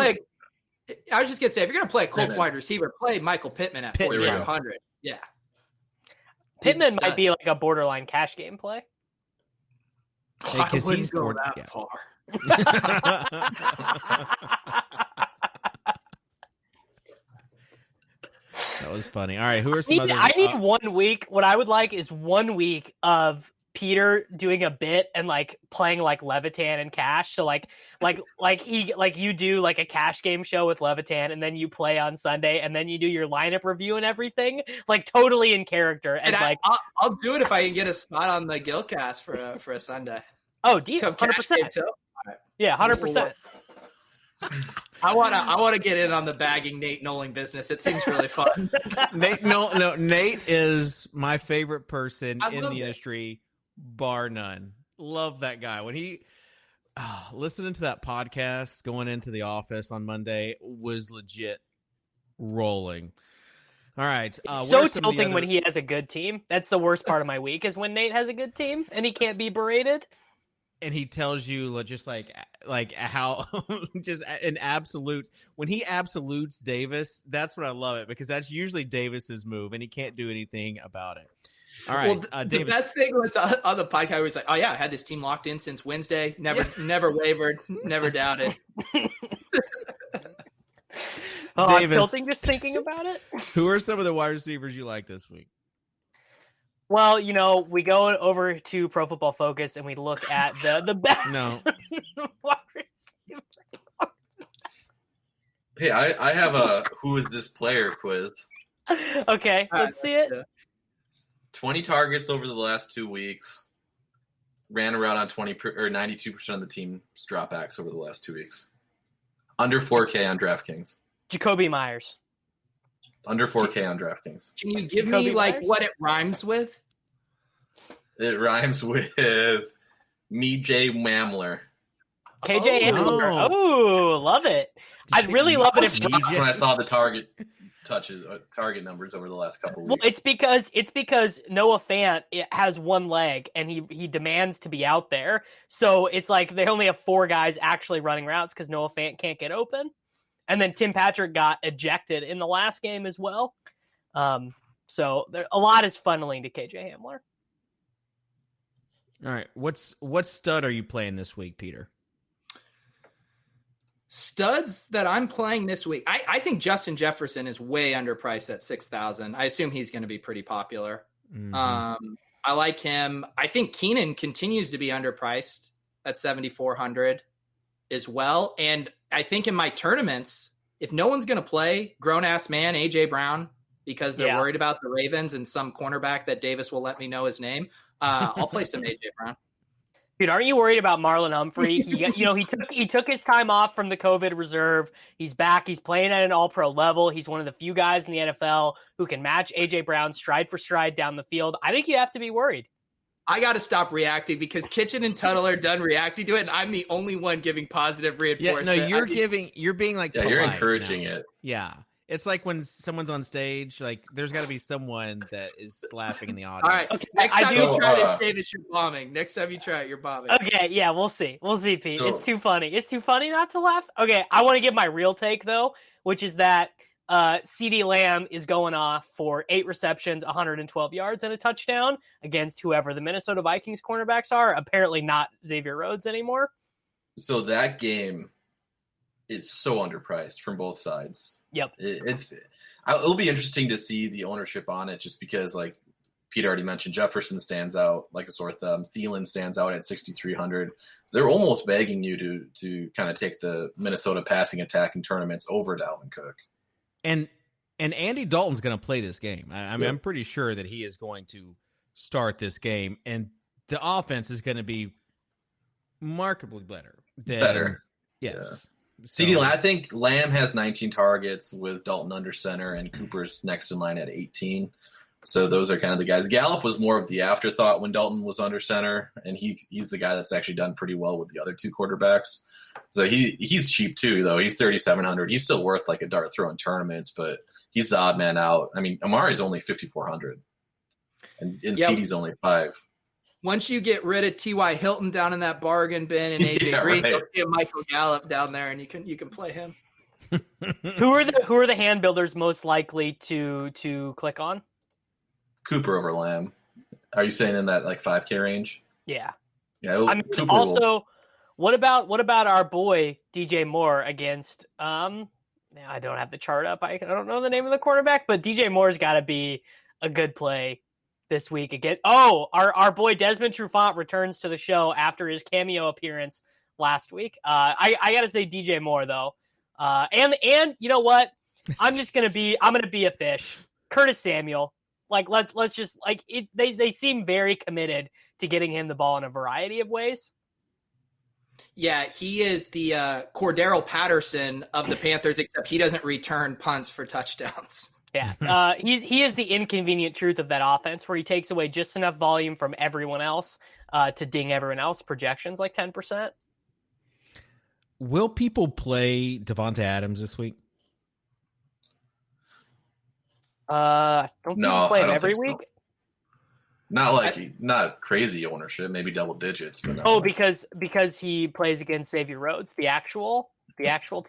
just gonna say, if you're gonna play a Colts wide receiver, play Michael Pittman at 4,500. Yeah, Pittman might be like a borderline cash game play. Because he's going that far. That was funny. All right, who are some others? I need 1 week. What I would like is 1 week of Peter doing a bit and like playing like Levitan and Cash. So like you do like a cash game show with Levitan, and then you play on Sunday, and then you do your lineup review and everything, like totally in character. And I'll do it if I can get a spot on the Gilcast for a Sunday. Oh, 100%. Yeah, 100%. I want to get in on the bagging Nate Nolan business. It seems really fun. Nate is my favorite person in the industry, bar none. Love that guy. When he listening to that podcast going into the office on Monday was legit rolling. All right. It's so tilting when he has a good team. That's the worst part of my week, is when Nate has a good team and he can't be berated. And he tells you just like how just an absolute, when he absolutes Davis, that's what I love it, because that's usually Davis's move and he can't do anything about it. All right. Well, the best thing was on the podcast where he's like, "Oh yeah, I had this team locked in since Wednesday. Never wavered, never doubted." Davis, I'm tilting just thinking about it. Who are some of the wide receivers you like this week? Well, we go over to Pro Football Focus and we look at the best. No. wide receivers. Hey, I have a "Who is this player" quiz. Okay, let's see it. 20 targets over the last 2 weeks. Ran around on 92% of the team's dropbacks over the last 2 weeks. Under 4K on DraftKings. Jacoby Myers. Under 4K on DraftKings. Can you give me what it rhymes with? It rhymes with J. Mamler. KJ Hamler. Oh, love it. I'd really love it if when I saw the target numbers over the last couple of weeks. Well, it's because Noah Fant has one leg and he demands to be out there. So it's like they only have 4 guys actually running routes because Noah Fant can't get open. And then Tim Patrick got ejected in the last game as well. So a lot is funneling to KJ Hamler. All right. What stud are you playing this week, Peter? Studs that I'm playing this week. I think Justin Jefferson is way underpriced at 6,000. I assume he's going to be pretty popular. Mm-hmm. I like him. I think Keenan continues to be underpriced. at 7,400 as well. And I think in my tournaments, if no one's going to play grown-ass man A.J. Brown because they're worried about the Ravens and some cornerback that Davis will let me know his name, I'll play some A.J. Brown. Dude, aren't you worried about Marlon Humphrey? He took his time off from the COVID reserve. He's back. He's playing at an all-pro level. He's one of the few guys in the NFL who can match A.J. Brown stride for stride down the field. I think you have to be worried. I got to stop reacting because Kitchen and Tuttle are done reacting to it, and I'm the only one giving positive reinforcement. Yeah, no, you're being like, you're encouraging it. Yeah. It's like when someone's on stage, like there's got to be someone that is laughing in the audience. All right, okay. Next time you try it, Davis, you're bombing. Next time you try it, you're bombing. Okay, yeah, we'll see. We'll see, Pete. It's too funny. It's too funny not to laugh. Okay, I want to give my real take, though, which is that CeeDee Lamb is going off for 8 receptions, 112 yards, and a touchdown against whoever the Minnesota Vikings cornerbacks are. Apparently not Xavier Rhodes anymore. So that game is so underpriced from both sides. Yep. It'll be interesting to see the ownership on it just because, like Pete already mentioned, Jefferson stands out like a sore thumb. Thielen stands out at 6,300. They're almost begging you to kind of take the Minnesota passing attack in tournaments over Dalvin Cook. And Andy Dalton's going to play this game. I mean, I'm pretty sure that he is going to start this game, and the offense is going to be markedly better. Yes. Yeah. CeeDee Lamb, I think Lamb has 19 targets with Dalton under center and Cooper's next in line at 18. So those are kind of the guys. Gallup was more of the afterthought when Dalton was under center, and he's the guy that's actually done pretty well with the other two quarterbacks. So he's cheap too, though. He's 3,700. He's still worth like a dart throw in tournaments, but he's the odd man out. I mean, Amari's only 5,400, and CeeDee's only 5. Once you get rid of T.Y. Hilton down in that bargain bin and AJ Green, you'll see a Michael Gallup down there, and you can play him. Who are the hand builders most likely to click on? Cooper over Lamb. Are you saying in that like 5K range? Yeah. Yeah. I mean, Cooper also, what about our boy DJ Moore against? I don't have the chart up. I don't know the name of the quarterback, but DJ Moore's got to be a good play this week again. Oh, our boy Desmond Trufant returns to the show after his cameo appearance last week. I gotta say DJ Moore though. And you know what? I'm gonna be a fish. Curtis Samuel. Like let's just like it. They seem very committed to getting him the ball in a variety of ways. Yeah, he is the Cordero Patterson of the Panthers, except he doesn't return punts for touchdowns. Yeah, he is the inconvenient truth of that offense, where he takes away just enough volume from everyone else to ding everyone else. Projections like 10%. Will people play Devonta Adams this week? Don't people play him every week? So. Not crazy ownership, maybe double digits. But no. Because he plays against Xavier Rhodes, the actual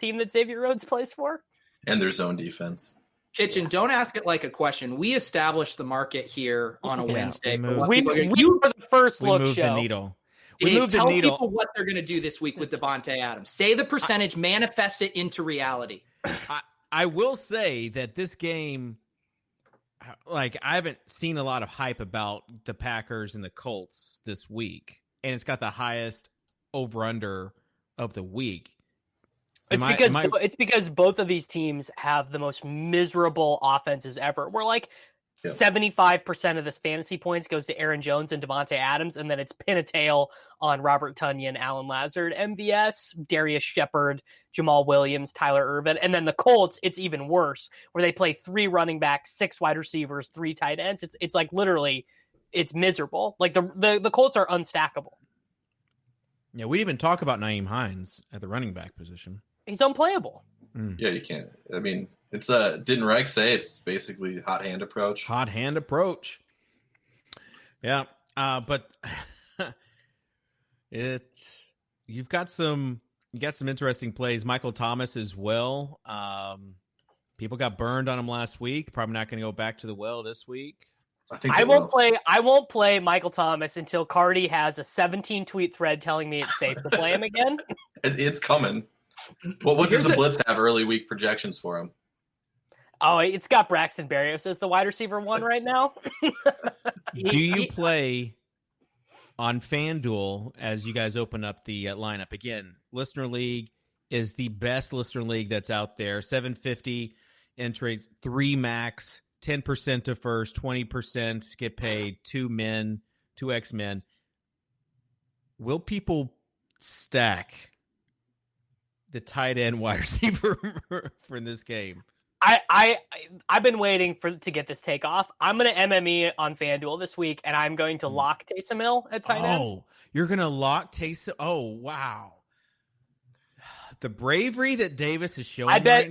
team that Xavier Rhodes plays for, and their zone defense. Kitchen, don't ask it like a question. We established the market here on a Wednesday. We were the first look show. The needle. Dave, tell people what they're going to do this week with Devontae Adams. Say the percentage, manifest it into reality. I will say that this game, like, I haven't seen a lot of hype about the Packers and the Colts this week, and it's got the highest over-under of the week. It's because both of these teams have the most miserable offenses ever. We're like 75% of this fantasy points goes to Aaron Jones and Devontae Adams, and then it's pin a tail on Robert Tonyan, Alan Lazard, MVS, Darius Shepard, Jamal Williams, Tyler Ervin. And then the Colts, it's even worse, where they play 3 running backs, 6 wide receivers, 3 tight ends. It's like literally, it's miserable. Like the Colts are unstackable. Yeah, we didn't even talk about Nyheim Hines at the running back position. He's unplayable. Yeah, you can't. I mean, it's didn't Reich say it's basically hot hand approach? Hot hand approach. Yeah, but you got some interesting plays. Michael Thomas as well. People got burned on him last week. Probably not going to go back to the well this week. I won't play Michael Thomas until Cardi has a 17 tweet thread telling me it's safe to play him again. It's coming. What does the Blitz have early week projections for him? Oh, it's got Braxton Berrios as the wide receiver 1 right now. Do you play on FanDuel, as you guys open up the lineup again, Listener League is the best listener league that's out there. 750 entries, 3 max, 10% to first, 20% get paid, 2 men, 2x men. Will people stack the tight end wide receiver for this game? I've been waiting to get this take off. I'm going to MME on FanDuel this week, and I'm going to lock Taysom Hill at tight end. Oh, you're going to lock Taysom? Oh, wow. The bravery that Davis is showing. I bet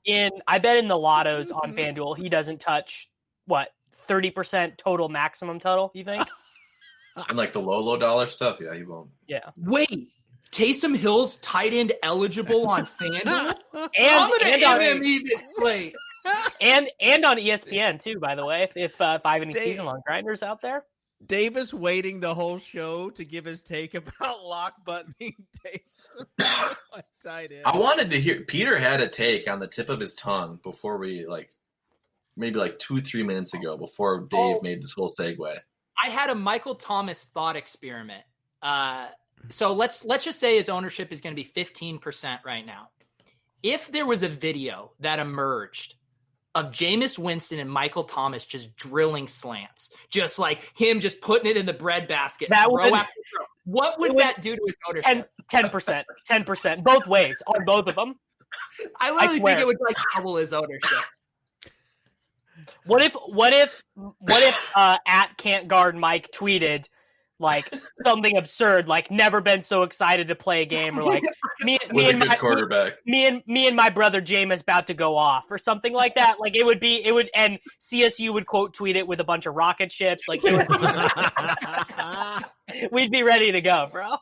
in the lottos on FanDuel he doesn't touch 30% total maximum total. You think? And like the low dollar stuff, yeah, he won't. Yeah. Wait, Taysom Hill's tight end eligible on FanDuel? I'm gonna MME this play. And on ESPN too, by the way. If I have any season long grinders out there. Davis waiting the whole show to give his take about lock buttoning Taysom tight end. I wanted to hear. Peter had a take on the tip of his tongue before we maybe 2-3 minutes ago before Dave made this whole segue. I had a Michael Thomas thought experiment. So let's just say his ownership is going to be 15% right now. If there was a video that emerged of Jameis Winston and Michael Thomas just drilling slants, just like him just putting it in the breadbasket, what would that do to his ownership? 10%, both ways on both of them. I literally think it would double his ownership. What if at Can't Guard Mike tweeted something absurd, never been so excited to play a game, or me and my brother Jameis about to go off, or something like that. And CSU would quote tweet it with a bunch of rocket ships. We'd be ready to go, bro.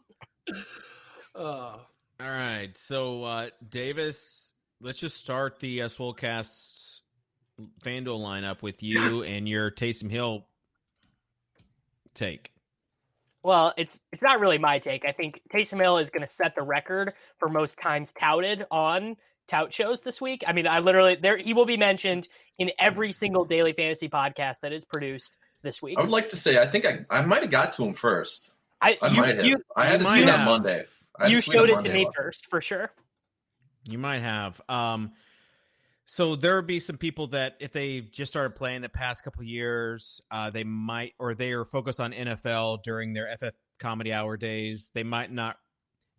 All right, so Davis, let's just start the Swolecast FanDuel lineup with you and your Taysom Hill take. Well, it's not really my take. I think Taysom Hill is going to set the record for most times touted on tout shows this week. I mean, he will be mentioned in every single daily fantasy podcast that is produced this week. I would like to say, I think I might have got to him first. I might have. I had to tweet on Monday. You showed it to me first, for sure. You might have. So there would be some people that if they just started playing the past couple of years, they might, or they are focused on NFL during their FF Comedy Hour days, they might not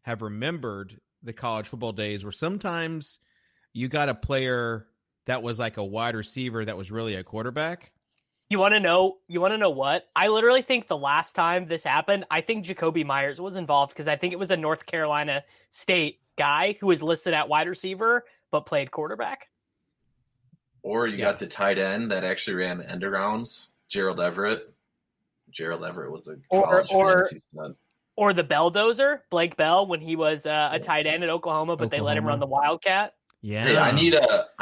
have remembered the college football days where sometimes you got a player that was like a wide receiver that was really a quarterback. You want to know what? I literally think the last time this happened, I think Jacoby Myers was involved because I think it was a North Carolina State guy who was listed at wide receiver but played quarterback. Or you got the tight end that actually ran end arounds, Gerald Everett. Gerald Everett was a college fantasy stud. Or the Belldozer, Blake Bell, when he was a tight end at Oklahoma, but they let him run the Wildcat. Yeah. Hey, I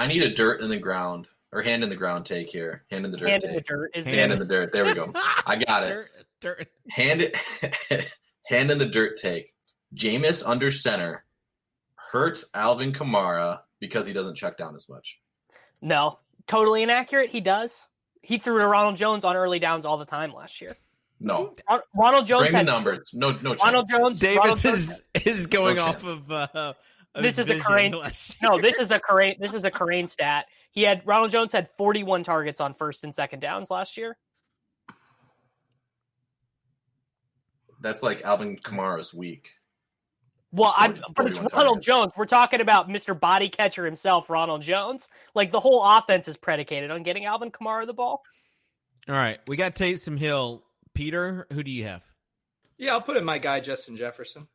need a dirt in the ground or hand in the ground take here. Hand in the dirt hand take. In the dirt is hand in the dirt. There we go. I got it. Dirt. Hand in the dirt take. Jameis under center hurts Alvin Kamara because he doesn't check down as much. No, totally inaccurate. He does. He threw to Ronald Jones on early downs all the time last year. No. Ronald Jones Bring the numbers. No chance. Ronald Jones. Davis is going off of this is a Corain. No, this is a Corain stat. Ronald Jones had 41 targets on first and second downs last year. That's like Alvin Kamara's week. Well, but it's Ronald Jones. We're talking about Mr. Body Catcher himself, Ronald Jones. The whole offense is predicated on getting Alvin Kamara the ball. All right, we got Taysom Hill. Peter, who do you have? Yeah, I'll put in my guy Justin Jefferson.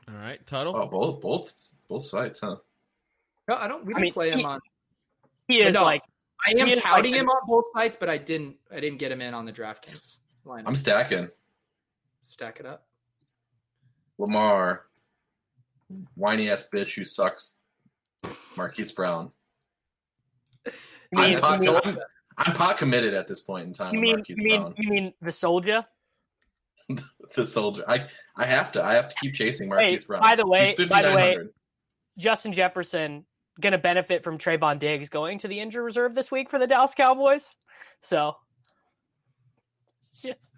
All right, Tuttle. Oh, both sides, huh? No, I don't. We didn't play him on. He is I am touting him on both sides, but I didn't get him in on the DraftKings lineup. I'm stacking. Stack it up. Lamar, whiny ass bitch who sucks. Marquise Brown. I'm pot committed at this point in time. You mean the soldier? The soldier. I have to keep chasing Marquise Brown. By the way, Justin Jefferson going to benefit from Trayvon Diggs going to the injured reserve this week for the Dallas Cowboys. So, just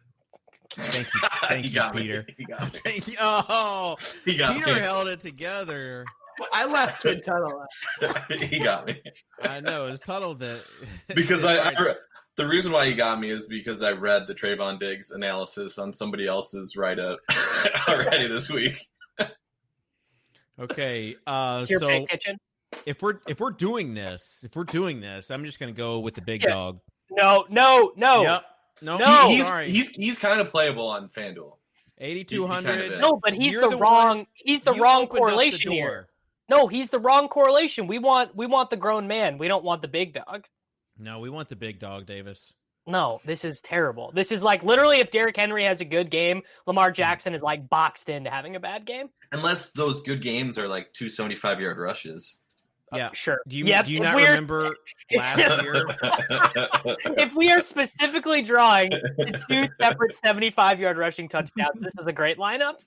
Thank you, Peter. He got me. Thank you. Oh, He got Peter me. held it together. I left Kid Tuttle. He got me. I know it's Tuttle that because the reason why he got me is because I read the Trayvon Diggs analysis on somebody else's write-up already this week. Okay, Your so pick, Kitchen? if we're doing this, I'm just gonna go with the big dog. No. Yep. No. Sorry. He's kind of playable on FanDuel. 8,200. No, but he's the wrong correlation here. No, he's the wrong correlation. We want the grown man. We don't want the big dog. No, we want the big dog, Davis. No, this is terrible. This is like literally if Derrick Henry has a good game, Lamar Jackson is like boxed into having a bad game. Unless those good games are like 275-yard rushes. Yeah, sure. Do you not remember last year? If we are specifically drawing the 2 separate 75-yard rushing touchdowns, this is a great lineup.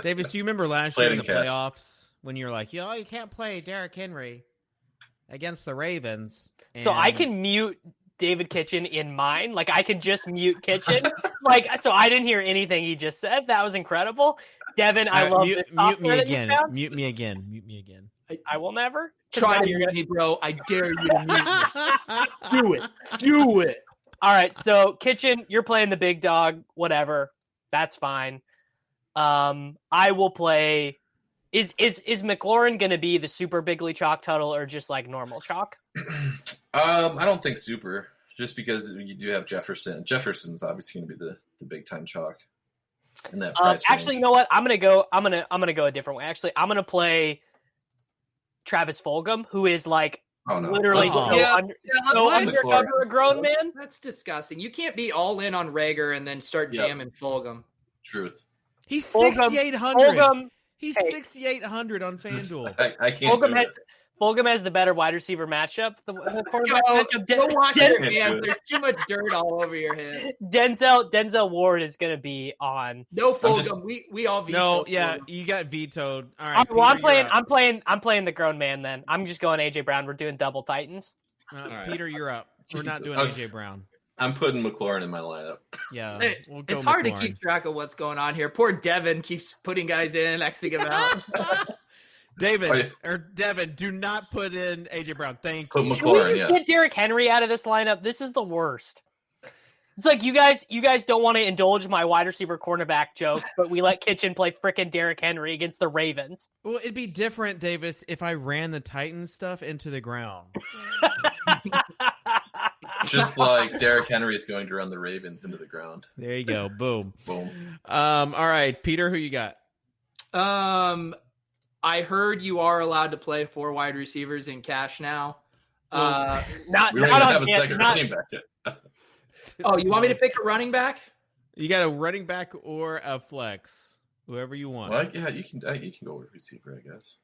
Davis, do you remember last year in the playoffs when you were like, you can't play Derrick Henry against the Ravens? So I can mute David Kitchen in mine. Like I can just mute Kitchen. So I didn't hear anything he just said. That was incredible. Devin, I love this. Mute me again. Mute me again. I will never. Try to mute me, bro. I dare you to mute me. Do it. All right, so Kitchen, you're playing the big dog. Whatever, that's fine. I will play. Is McLaurin going to be the super bigly chalk Tuttle or just like normal chalk? I don't think super, just because you do have Jefferson. Jefferson's obviously going to be the big time chalk. In that price actually, you know what? I'm gonna go a different way. Actually, I'm gonna play Travis Fulgham, who is like literally undercover a grown man. That's disgusting. You can't be all in on Rager and then start jamming Fulgham. Truth. He's 6,800. He's 6,800 on FanDuel. I can't. Fulgham has the better wide receiver matchup. The quarterback matchup. Go watch it, man. There's too much dirt all over your head. Denzel Ward is going to be on. No Fulgham. We all vetoed. No, yeah, you got vetoed. All right. Well, I'm playing the grown man. Then I'm just going AJ Brown. We're doing double Titans. Right. Peter, you're up. We're not doing AJ Brown. I'm putting McLaurin in my lineup. Yeah, it's hard to keep track of what's going on here. Poor Devin keeps putting guys in, Xing him out. Devin, do not put in AJ Brown. Thank you. Can we just get Derrick Henry out of this lineup? This is the worst. It's like you guys don't want to indulge my wide receiver cornerback joke, but we let Kitchen play frickin' Derrick Henry against the Ravens. Well, it'd be different, Davis, if I ran the Titans stuff into the ground. Just like Derrick Henry is going to run the Ravens into the ground. There you go. Boom. Boom. All right, Peter, who you got? I heard you are allowed to play 4 wide receivers in cash now. Not have a second running back yet. Oh, you want me to pick a running back? You got a running back or a flex, whoever you want. Well, yeah, you can go with receiver, I guess.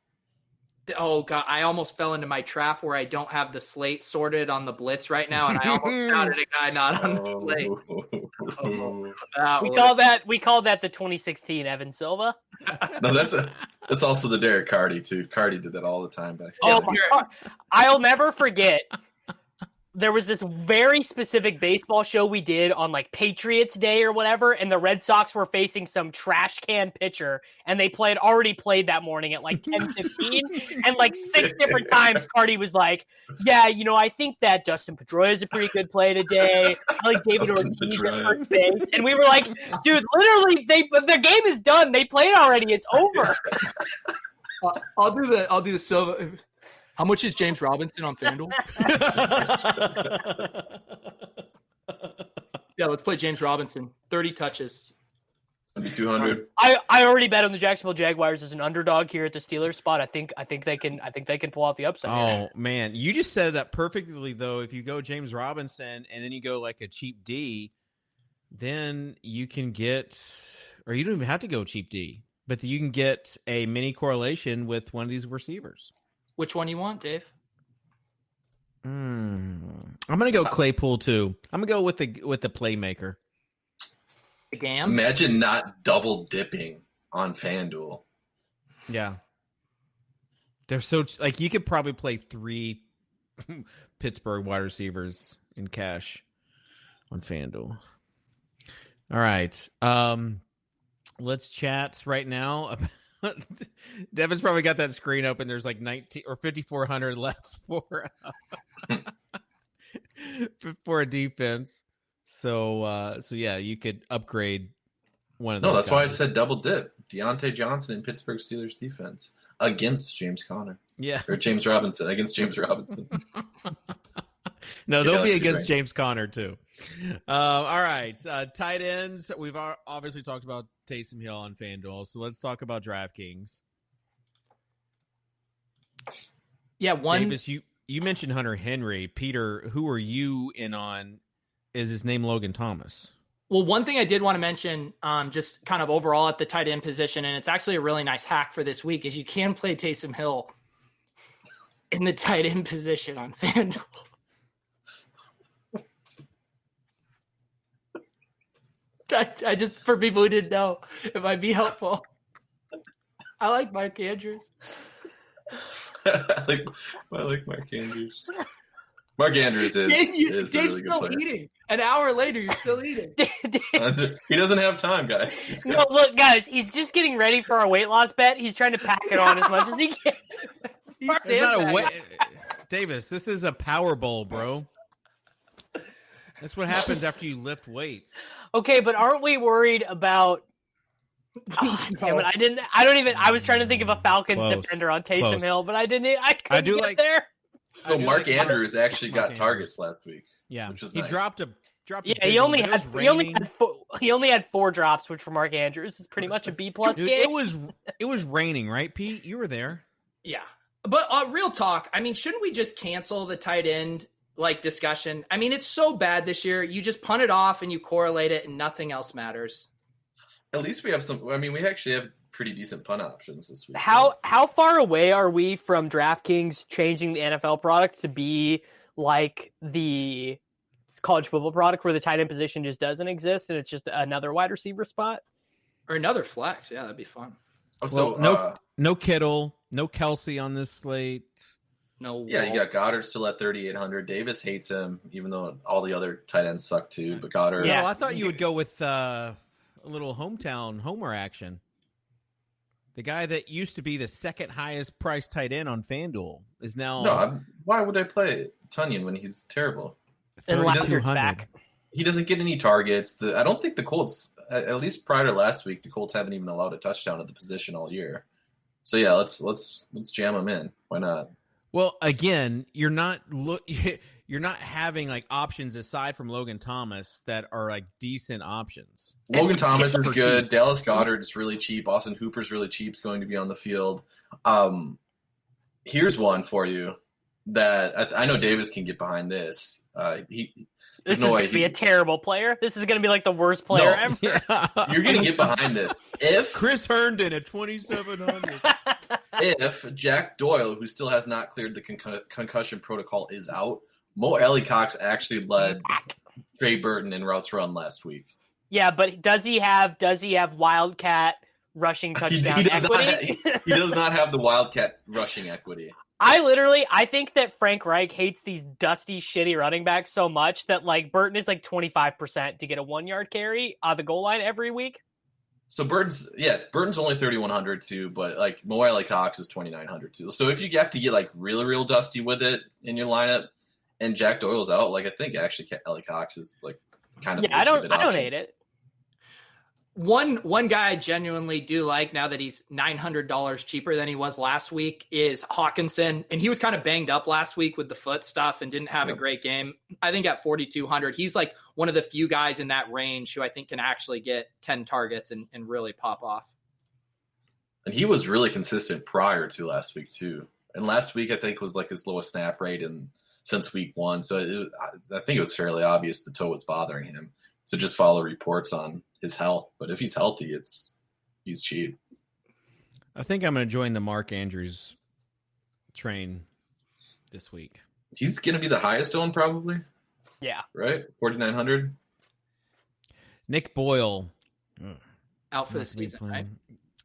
Oh God, I almost fell into my trap where I don't have the slate sorted on the blitz right now, and I almost counted a guy not on the slate. We call that the 2016 Evan Silva. No, that's also the Derek Carty too. Carty did that all the time back then. Oh my God. I'll never forget. There was this very specific baseball show we did on like Patriots Day or whatever, and the Red Sox were facing some trash can pitcher, and they already played that morning at like 10:15, and like 6 different times Carty was like, "Yeah, I think that Dustin Pedroia is a pretty good play today. I like David Ortiz at first base," and we were like, "Dude, literally, their game is done. They played already. It's over." I'll do the Silva. How much is James Robinson on FanDuel? Yeah, let's play James Robinson. 30 touches. 200. I already bet on the Jacksonville Jaguars as an underdog here at the Steelers spot. I think they can pull off the upside. Oh man, you just set it up perfectly though. If you go James Robinson and then you go like a cheap D, then you can get, or you don't even have to go cheap D, but you can get a mini correlation with one of these receivers. Which one you want, Dave? I'm gonna go Claypool too. I'm gonna go with the playmaker. The Gam? Imagine not double dipping on FanDuel. Yeah, they're so like you could probably play 3 Pittsburgh wide receivers in cash on FanDuel. All right. Let's chat right now. Devin's probably got that screen open. There's like 19 or 5,400 left for a defense. So yeah, you could upgrade one of those. No, that's guys. why I said double dip. Deontay Johnson in Pittsburgh Steelers defense against James Conner. Yeah. Or James Robinson against James Robinson. No, they'll be against James Conner too. All right. Tight ends. We've obviously talked about Taysom Hill on FanDuel. So let's talk about DraftKings. Yeah, Davis, you mentioned Hunter Henry. Peter, who are you in on? Is his name Logan Thomas? Well, one thing I did want to mention, just kind of overall at the tight end position, and it's actually a really nice hack for this week, is you can play Taysom Hill in the tight end position on FanDuel. I just, for people who didn't know, it might be helpful. I like Mark Andrews. I like Mark Andrews. Mark Andrews is Dave's a really still good player. eating. An hour later, you're still eting. He doesn't have time, guys. No, look, guys, he's just getting ready for our weight loss bet. He's trying to pack it on as much as he can. It's not a way, Davis. This is a power bowl, bro. That's what happens after you lift weights. Okay, but aren't we worried about? Oh, damn it! I was trying to think of a Falcons defender on Taysom Hill, but I didn't. I couldn't get there. So Mark Andrews actually got targets last week. Yeah, which was he nice. dropped a. Yeah, he only had 4 drops, which for Mark Andrews is pretty much a B+ game. It was raining, right, Pete? You were there. Yeah, but real talk. I mean, shouldn't we just cancel the tight end discussion? I mean, it's so bad this year. You just punt it off and you correlate it, and nothing else matters. At least we have some. I mean, we actually have pretty decent punt options this week. How far away are we from DraftKings changing the NFL product to be like the college football product where the tight end position just doesn't exist and it's just another wide receiver spot? Or another flex. Yeah, that'd be fun. Oh, so no Kittle, no Kelsey on this slate. No. Yeah, you got Goddard still at 3,800. Davis hates him, even though all the other tight ends suck too. But Goddard. Yeah, I thought you would go with a little hometown homer action. The guy that used to be the second highest priced tight end on FanDuel is now. No, why would I play Tunyon when he's terrible? And last year's back. He doesn't get any targets. I don't think the Colts, at least prior to last week, the Colts haven't even allowed a touchdown at the position all year. So yeah, let's jam him in. Why not? Well, again, you're not having like options aside from Logan Thomas that are like decent options. Logan Thomas is good. Cheap. Dallas Goedert is really cheap. Austin Hooper's really cheap. Is going to be on the field. Here's one for you that I know Davis can get behind this. This is going to be a terrible player. This is going to be like the worst player ever. Yeah. You're going to get behind this. If Chris Herndon at 2,700. If Jack Doyle, who still has not cleared the concussion protocol, is out, Mo Cox actually led Trey Burton in routes run last week. Yeah, but does he have Wildcat rushing touchdown equity? He does not have the Wildcat rushing equity. I think that Frank Reich hates these dusty, shitty running backs so much that like Burton is like 25% to get a 1-yard carry on the goal line every week. So Burton's only 3,100 too, but like Mo Cox is 2,900 too. So if you have to get like real dusty with it in your lineup, and Jack Doyle's out, like I think actually Ellie Cox is like kind of I don't hate it. One guy I genuinely do like now that he's $900 cheaper than he was last week is Hawkinson. And he was kind of banged up last week with the foot stuff and didn't have a great game. I think at 4,200, he's like one of the few guys in that range who I think can actually get 10 targets and really pop off. And he was really consistent prior to last week too. And last week I think was like his lowest snap rate since week 1. So I think it was fairly obvious the toe was bothering him. So just follow reports on his health. But if he's healthy, he's cheap. I think I'm going to join the Mark Andrews train this week. He's going to be the highest owned probably. Yeah. Right? 4,900. Nick Boyle. Out for the season, right?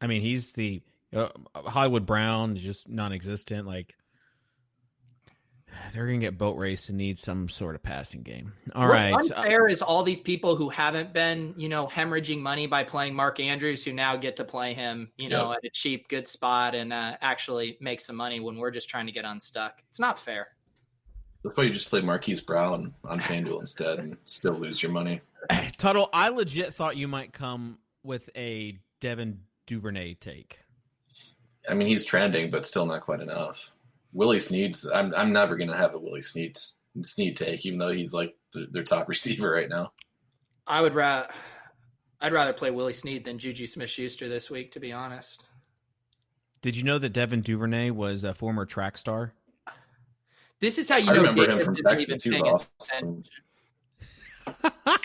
I mean, he's the Hollywood Brown, just non-existent. Like, they're going to get boat raced and need some sort of passing game. All What's right. unfair is all these people who haven't been, hemorrhaging money by playing Mark Andrews, who now get to play him, at a cheap, good spot and actually make some money when we're just trying to get unstuck. It's not fair. That's why you just play Marquise Brown on FanDuel instead and still lose your money. Tuttle, I legit thought you might come with a Devin Duvernay take. I mean, he's trending, but still not quite enough. Willie Snead's. I'm never going to have a Willie Snead take, even though he's like their top receiver right now. I'd rather play Willie Snead than Juju Smith-Schuster this week, to be honest. Did you know that Devin Duvernay was a former track star? This is how you I know remember Davis him from isn't even Texas. He was paying awesome.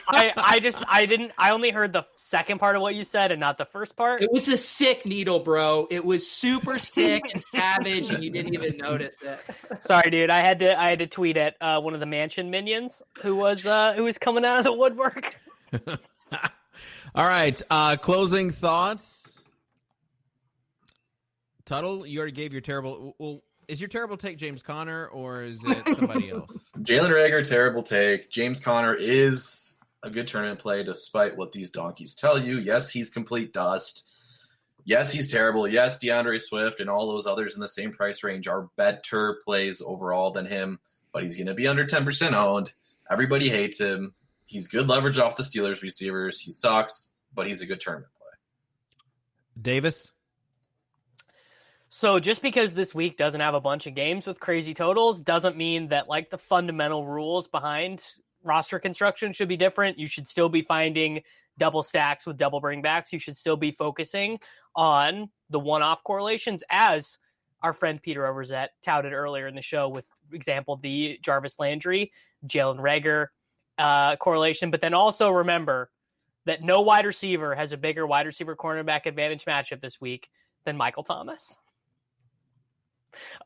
I only heard the second part of what you said and not the first part. It was a sick needle, bro. It was super sick and savage, and you didn't even notice it. Sorry, dude. I had to tweet at one of the mansion minions who was coming out of the woodwork. All right. Closing thoughts. Tuttle, you already gave your terrible. Well, is your terrible take James Conner or is it somebody else? Jalen Reagor, terrible take. James Conner is a good tournament play despite what these donkeys tell you. Yes, he's complete dust. Yes, he's terrible. Yes, DeAndre Swift and all those others in the same price range are better plays overall than him, but he's going to be under 10% owned. Everybody hates him. He's good leverage off the Steelers receivers. He sucks, but he's a good tournament play. Davis? So just because this week doesn't have a bunch of games with crazy totals doesn't mean that like the fundamental rules behind roster construction should be different. You should still be finding double stacks with double bringbacks. You should still be focusing on the one-off correlations, as our friend Peter Overzet touted earlier in the show with, for example, the Jarvis Landry, Jalen Reagor correlation. But then also remember that no wide receiver has a bigger wide receiver cornerback advantage matchup this week than Michael Thomas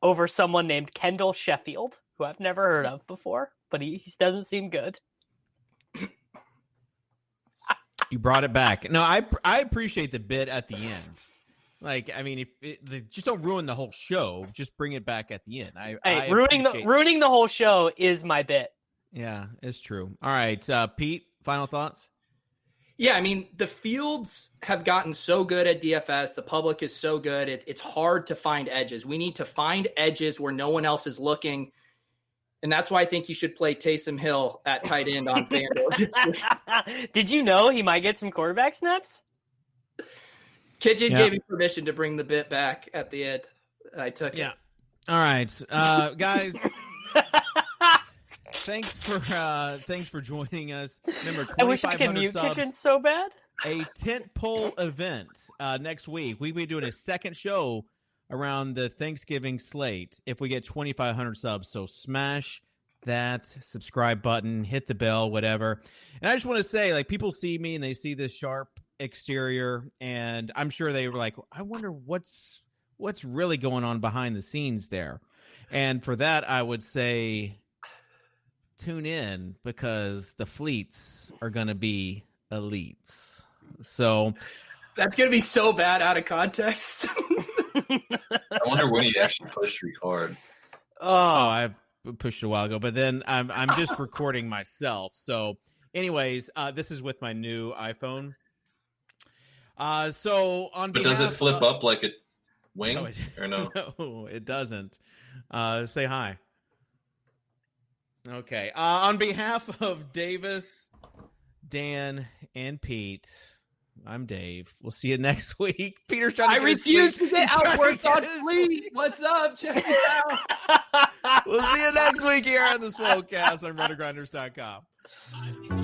over someone named Kendall Sheffield, who I've never heard of before, but he doesn't seem good. You brought it back. No, I appreciate the bit at the end. Like, I mean, just don't ruin the whole show. Just bring it back at the end. Ruining the whole show is my bit. Yeah, it's true. All right, Pete, final thoughts? Yeah, I mean, the fields have gotten so good at DFS. The public is so good. It's hard to find edges. We need to find edges where no one else is looking. And that's why I think you should play Taysom Hill at tight end on FanDuel. Did you know he might get some quarterback snaps? Kitchen gave me permission to bring the bit back at the end. I took it. All right, guys. Thanks for joining us. Remember, I wish I could mute Kitchen so bad. A tentpole event next week. We'll be doing a second show around the Thanksgiving slate if we get 2,500 subs. So smash that subscribe button, hit the bell, whatever. And I just want to say, like, people see me and they see this sharp exterior, and I'm sure they were like, I wonder what's really going on behind the scenes there. And for that, I would say tune in, because the fleets are going to be elites. So that's going to be so bad out of context. I wonder when he actually pushed record. Oh, I pushed a while ago, but then I'm just recording myself. So anyways, this is with my new iPhone. So on But does it flip up like a wing or no? No, it doesn't. Say hi. Okay. On behalf of Davis, Dan, and Pete, I'm Dave. We'll see you next week. Peter's trying to I refuse to get outworked on Fleet. What's up? Check it out. We'll see you next week here on the Swolecast on RotoGrinders.com.